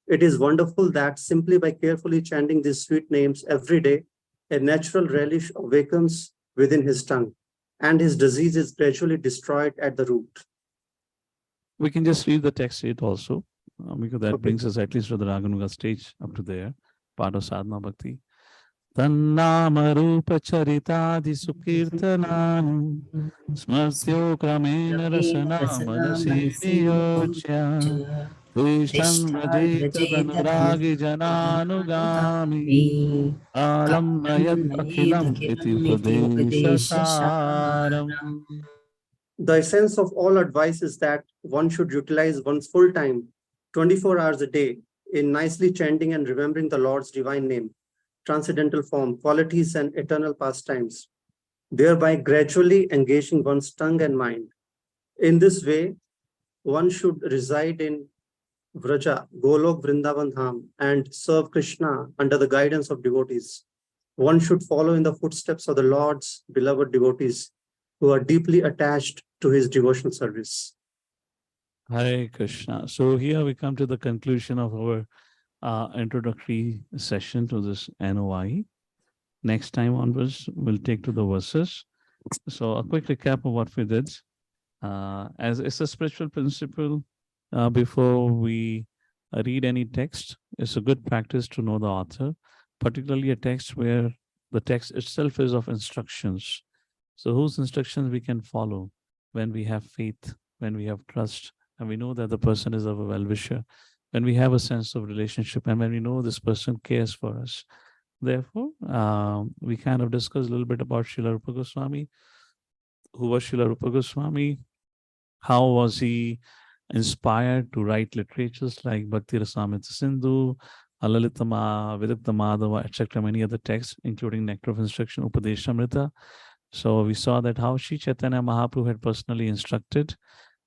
Speaker 13: it is wonderful that simply by carefully chanting these sweet names every day, a natural relish awakens within his tongue, and his disease is gradually destroyed at the root.
Speaker 1: We can just read the text sheet also, because that brings us at least to the Raganuga stage up to there, part of sadhana bhakti. Tannama rupa charitadi sukirtanam smartyo kramena rasana manasi niyochya Vishtan vrajeta danuragi jananugami alam nayat akhilam iti upadesha saram.
Speaker 13: The essence of all advice is that one should utilize one's full time, 24 hours a day, in nicely chanting and remembering the Lord's divine name, transcendental form, qualities, and eternal pastimes, thereby gradually engaging one's tongue and mind. In this way, one should reside in Vraja, Golok, Vrindavan Dham, and serve Krishna under the guidance of devotees. One should follow in the footsteps of the Lord's beloved devotees who are deeply attached to his devotional service.
Speaker 1: Hare Krishna. So here we come to the conclusion of our introductory session to this NOI. Next time onwards, we'll take to the verses. So a quick recap of what we did. As it's a spiritual principle, before we read any text, it's a good practice to know the author, particularly a text where the text itself is of instructions. So whose instructions we can follow when we have faith, when we have trust, and we know that the person is of a well-wisher, when we have a sense of relationship, and when we know this person cares for us. Therefore, we kind of discussed a little bit about Srila Rupa Gosvami. Who was Srila Rupa Gosvami? How was he inspired to write literatures like Bhakti Rasamrita Sindhu, Alalitama, Vidikta Madhava, etc., many other texts, including Nectar of Instruction, Upadeśāmṛta. So we saw that how Sri Chaitanya Mahaprabhu had personally instructed.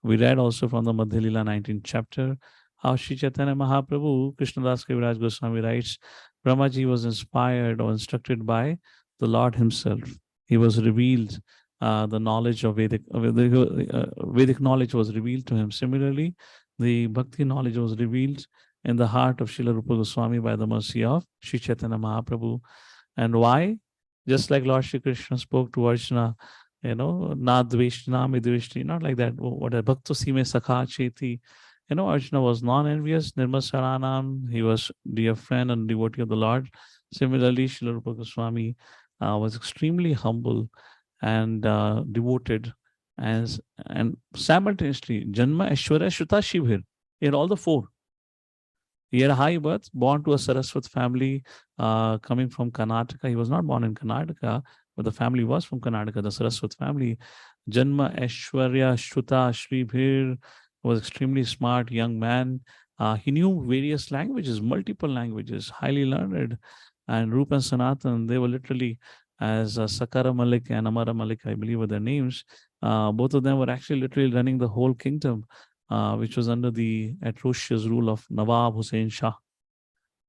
Speaker 1: We read also from the Madhya Lila 19th chapter, how Sri Chaitanya Mahaprabhu, Krishnadas Kaviraj Goswami writes, Brahmaji was inspired or instructed by the Lord himself. He was revealed, the knowledge of Vedic knowledge was revealed to him. Similarly, the Bhakti knowledge was revealed in the heart of Srila Rupa Goswami by the mercy of Sri Chaitanya Mahaprabhu. And why? Just like Lord Shri Krishna spoke to Arjuna, na dveshna me dveshti, not like that. What a bhakto sime sakha cheti. Arjuna was non-envious, nirmasaranam. He was dear friend and devotee of the Lord. Similarly, Srila Rupa Goswami was extremely humble and devoted, and simultaneously, Janma, Aishwarya, Shruta, Shivir. He had all the four. He had a high birth, born to a Saraswat family coming from Karnataka. He was not born in Karnataka, but the family was from Karnataka, the Saraswat family. Janma, Aishwarya, Shruta, Shribbhir was extremely smart young man. He knew various languages, multiple languages, highly learned. And Rupa and Sanatan, they were literally, as Sakara Malik and Amara Malik, I believe were their names, both of them were actually literally running the whole kingdom, which was under the atrocious rule of Nawab Hussain Shah.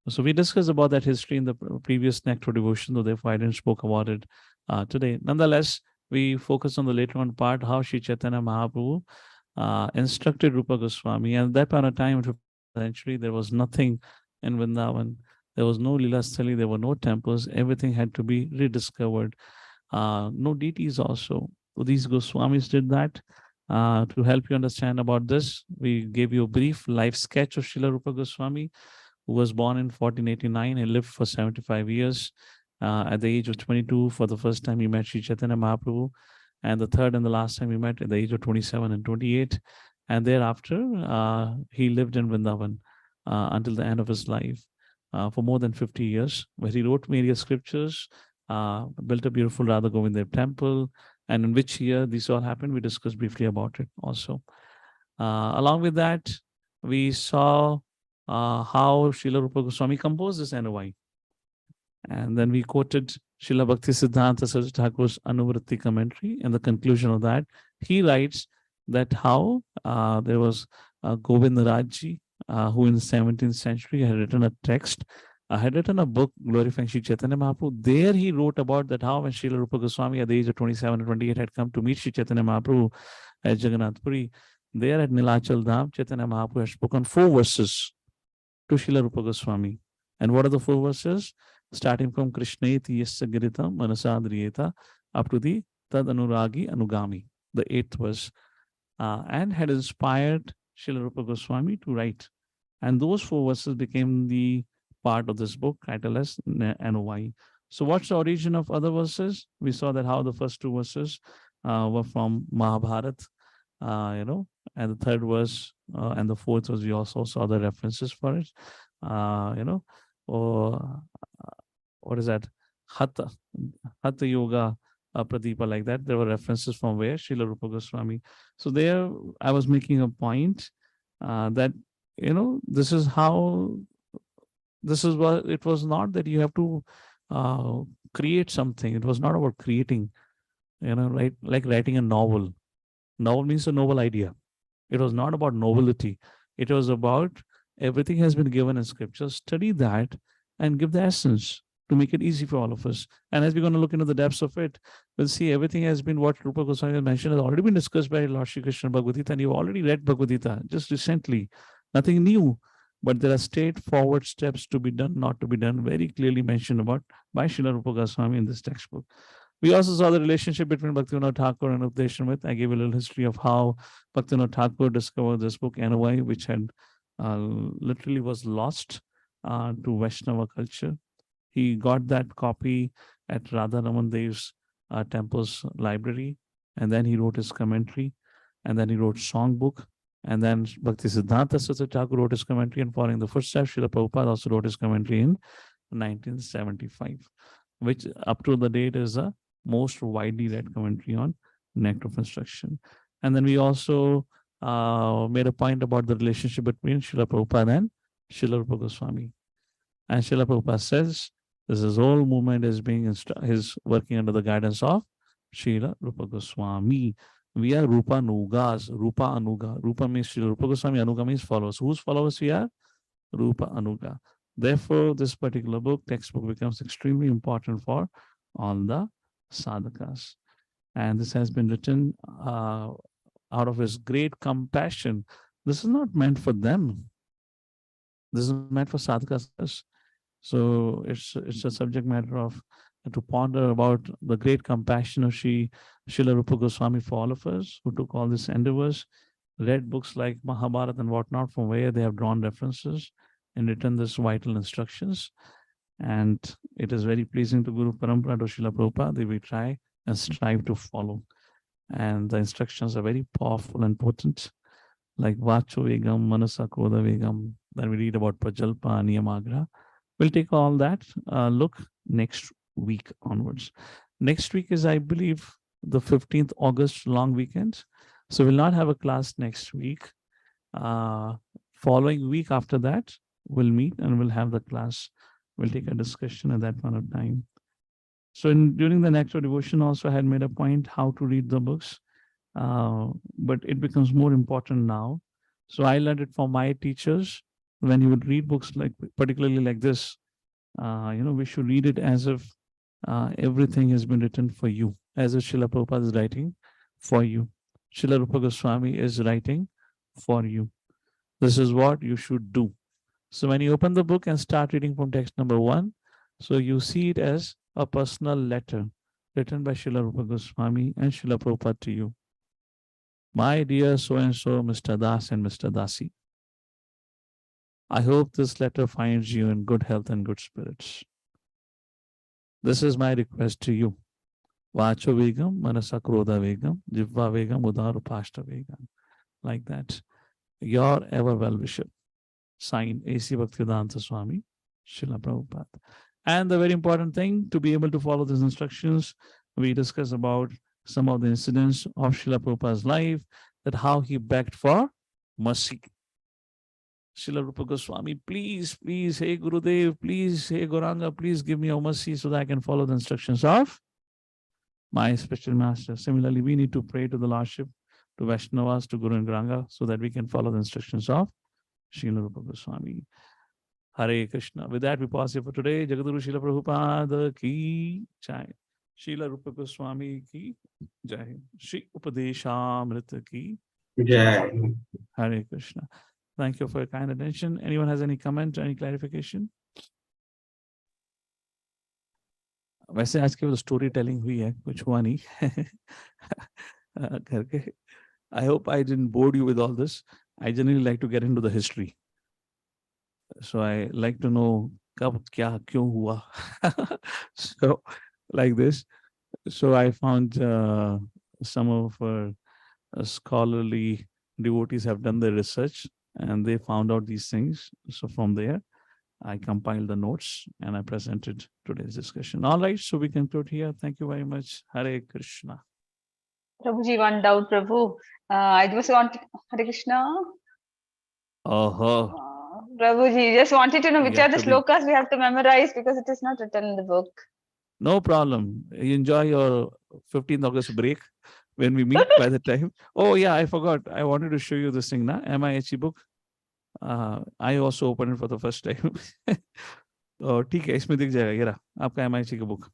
Speaker 1: So we discussed about that history in the previous Nectar devotion, though therefore I didn't spoke about it today. Nonetheless, we focused on the later on part, how Sri Chaitanya Mahaprabhu instructed Rupa Goswami. And at that point of time, essentially, there was nothing in Vrindavan. There was no Lila Sthali, there were no temples. Everything had to be rediscovered. No deities also. So these Goswamis did that. To help you understand about this, we gave you a brief life sketch of Srila Rupa Goswami, who was born in 1489 and lived for 75 years. At the age of 22, for the first time, he met Sri Chaitanya Mahaprabhu. And the third and the last time he met at the age of 27 and 28. And thereafter, he lived in Vrindavan until the end of his life for more than 50 years, where he wrote various scriptures, built a beautiful Radha Govinda temple, and in which year this all happened, we discussed briefly about it also. Along with that, we saw how Srila Rupa Goswami composed this NOI. And then we quoted Srila Bhaktisiddhanta Saraswati Thakur's Anuvritti commentary. In the conclusion of that, he writes that how there was Govind Rajji, who in the 17th century had written a text, had written a book glorifying Sri Chaitanya Mahaprabhu. There he wrote about that how when Srila Rupa Goswami at the age of 27 or 28 had come to meet Sri Chaitanya Mahaprabhu at Jagannath Puri, there at Nilachal Dham, Chaitanya Mahaprabhu had spoken 4 verses to Srila Rupa Goswami. And what are the 4 verses? Starting from Krishneti Yasya Giritam Manasadriyeta up to the Tad Anuragi Anugami, the 8th verse, and had inspired Srila Rupa Goswami to write. And those 4 verses became the part of this book titled as NOI. So what's the origin of other verses? We saw that how the first 2 verses were from Mahabharata, and the 3rd verse and the 4th verse, we also saw the references for it, or what is that? Hatha Yoga Pradeepa, like that. There were references from where? Srila Rupa Goswami. So there I was making a point that, this is what it was not that you have to create something. It was not about creating, right? Like writing a novel. Novel means a novel idea. It was not about novelty. It was about everything has been given in scripture. Study that and give the essence to make it easy for all of us. And as we're going to look into the depths of it, we'll see everything has been what Rupa Goswami mentioned has already been discussed by Lord Shri Krishna Bhagavad Gita, and you've already read Bhagavad Gita just recently. Nothing new, but there are straightforward steps to be done, not to be done, very clearly mentioned about by Srila Rupa Goswami in this textbook. We also saw the relationship between Bhaktivinoda Ṭhākura and Upadeśāmṛta. I gave a little history of how Bhaktivinoda Ṭhākura discovered this book, NOI, which had literally was lost to Vaishnava culture. He got that copy at Radha Raman Dev's temple's library, and then he wrote his commentary, and then he wrote songbook, and then Bhaktisiddhanta Saraswati Thakur wrote his commentary, and following the footsteps, Srila Prabhupada also wrote his commentary in 1975, which up to the date is a most widely read commentary on Nectar of Instruction. And then we also made a point about the relationship between Srila Prabhupada and Srila Rupa Goswami. And Srila Prabhupada says this whole movement is working under the guidance of Srila Rupa Goswami. We are Rupa Nugas, Rupa Anuga. Rupa means Srila Rupa Goswami, Anuga means followers. Whose followers we are? Rupa Anuga. Therefore, this particular textbook becomes extremely important for all the sadhakas. And this has been written out of his great compassion. This is not meant for them. This is meant for sadhakas. So it's a subject matter of to ponder about the great compassion of Srila Rupa Goswami for all of us who took all these endeavors, read books like Mahabharata and whatnot, from where they have drawn references and written these vital instructions. And it is very pleasing to Guru Parampara, to Srila Prabhupada, that we try and strive to follow. And the instructions are very powerful and potent, like Vacho Vegam, Manasa Koda Vegam. Then we read about Prajalpa, Niyamagra. We'll take all that look next week onwards. Next week is, I believe, the 15th August long weekend. So we'll not have a class next week. Following week after that, we'll meet and we'll have the class. We'll take a discussion at that point of time. So during the Nectar devotion also I had made a point how to read the books, but it becomes more important now. So I learned it from my teachers. When you would read books like, particularly like this, we should read it as if everything has been written for you, as if Srila Prabhupada is writing for you. Srila Rupa Goswami is writing for you. This is what you should do. So when you open the book and start reading from text number 1, so you see it as a personal letter written by Srila Rupa Goswami and Srila Prabhupada to you. My dear so-and-so, Mr. Das and Mr. Dasi, I hope this letter finds you in good health and good spirits. This is my request to you. Vacho Vegam, Manasa Krodha Vegam, Jivva Vegam, Udar Upashta Vegam. like that. Your ever well-wisher. Signed, A.C. Bhaktivedanta Swami, Srila Prabhupada. And the very important thing, to be able to follow these instructions, we discuss about some of the incidents of Srila Prabhupada's life, that how he begged for mercy. Srila Rupa Gosvami, please, please, hey Gurudev, please, hey Gauranga, please give me a mercy so that I can follow the instructions of my spiritual master. Similarly, we need to pray to the Lordship, to Vaishnavas, to Guru and Gauranga, so that we can follow the instructions of Srila Rupa Gosvami. Hare Krishna. With that, we pause here for today. Jagadguru Srila Prabhupada ki jai. Srila Rupa Gosvami ki jai. Shri Upadeśāmṛta ki
Speaker 4: Jai.
Speaker 1: Hare Krishna. Thank you for your kind attention. Anyone has any comment or any clarification? वैसे आज केवल story telling हुई है, कुछ हुआ नहीं करके. I hope I didn't bore you with all this. I generally like to get into the history. So I like to know kab kya kyun hua. So like this. So I found some of our scholarly devotees have done their research and they found out these things. So from there, I compiled the notes and I presented today's discussion. All right, so we conclude here. Thank you very much. Hare Krishna.
Speaker 9: Prabhuji, one doubt, Prabhu. I just want Hare Krishna. Prabhuji, just wanted to know which are the slokas we have to memorize because it is not written in the book.
Speaker 1: No problem. You enjoy your 15th August break when we meet by the time. Oh yeah, I forgot. I wanted to show you this thing now. MIHE book. I also opened it for the first time. तो ठीक है, इसमें दिख जाएगा ये रहा आपका MIHE का book.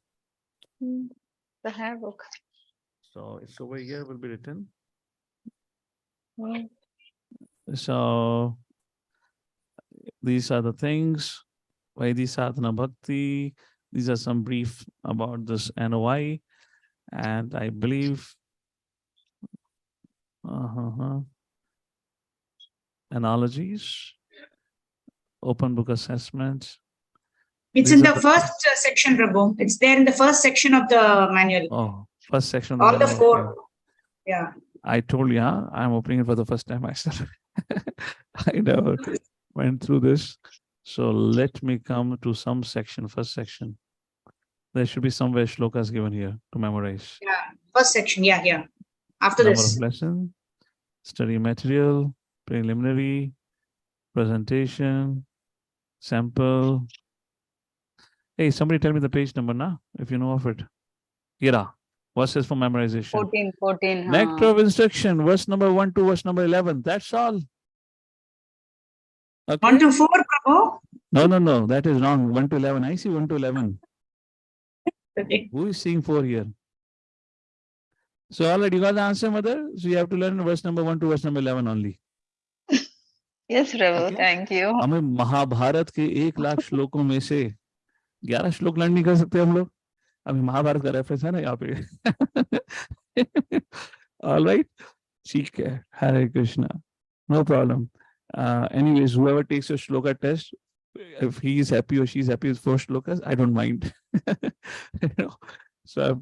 Speaker 9: The hair book.
Speaker 1: So it's over here, will be written.
Speaker 9: Mm.
Speaker 1: So these are the things. Vaidhi Sadhana Bhakti. These are some brief about this NOI. And I believe analogies, open book assessment.
Speaker 2: It's in the first section, Prabhu. It's there in the first section of the manual.
Speaker 1: Oh, first section.
Speaker 2: All the four. Yeah.
Speaker 1: I told you, I'm opening it for the first time myself. I never went through this. So let me come to some section, first section. There should be somewhere shlokas given here to memorize.
Speaker 2: Yeah, first section. Yeah, yeah. After
Speaker 1: Number
Speaker 2: this.
Speaker 1: of lesson, study material, preliminary, presentation, sample. Hey, somebody tell me the page number now, if you know of it. Gira, verses for memorization.
Speaker 9: 14.
Speaker 1: Nectar of Instruction, verse number 1 to verse number 11. That's all. Okay.
Speaker 2: 1 to 4, Prabhu?
Speaker 1: No. That is wrong. 1 to 11. I see 1 to 11.
Speaker 2: Okay.
Speaker 1: Who is seeing 4 here? So already you got the answer, mother. So you have to learn verse number 1 to verse number 11 only.
Speaker 9: Yes, Prabhu. Okay. Thank you.
Speaker 1: हमें महाभारत के 1,00,000 श्लोकों में से 11 श्लोक learn नहीं कर सकते हम लोग. अभी महाभारत का रेफरेंस है ना यहाँ पे. All right. ठीक है. Hare Krishna. No problem. Anyways, whoever takes your shloka test, if he is happy or she is happy with 4 shlokas, I don't mind. So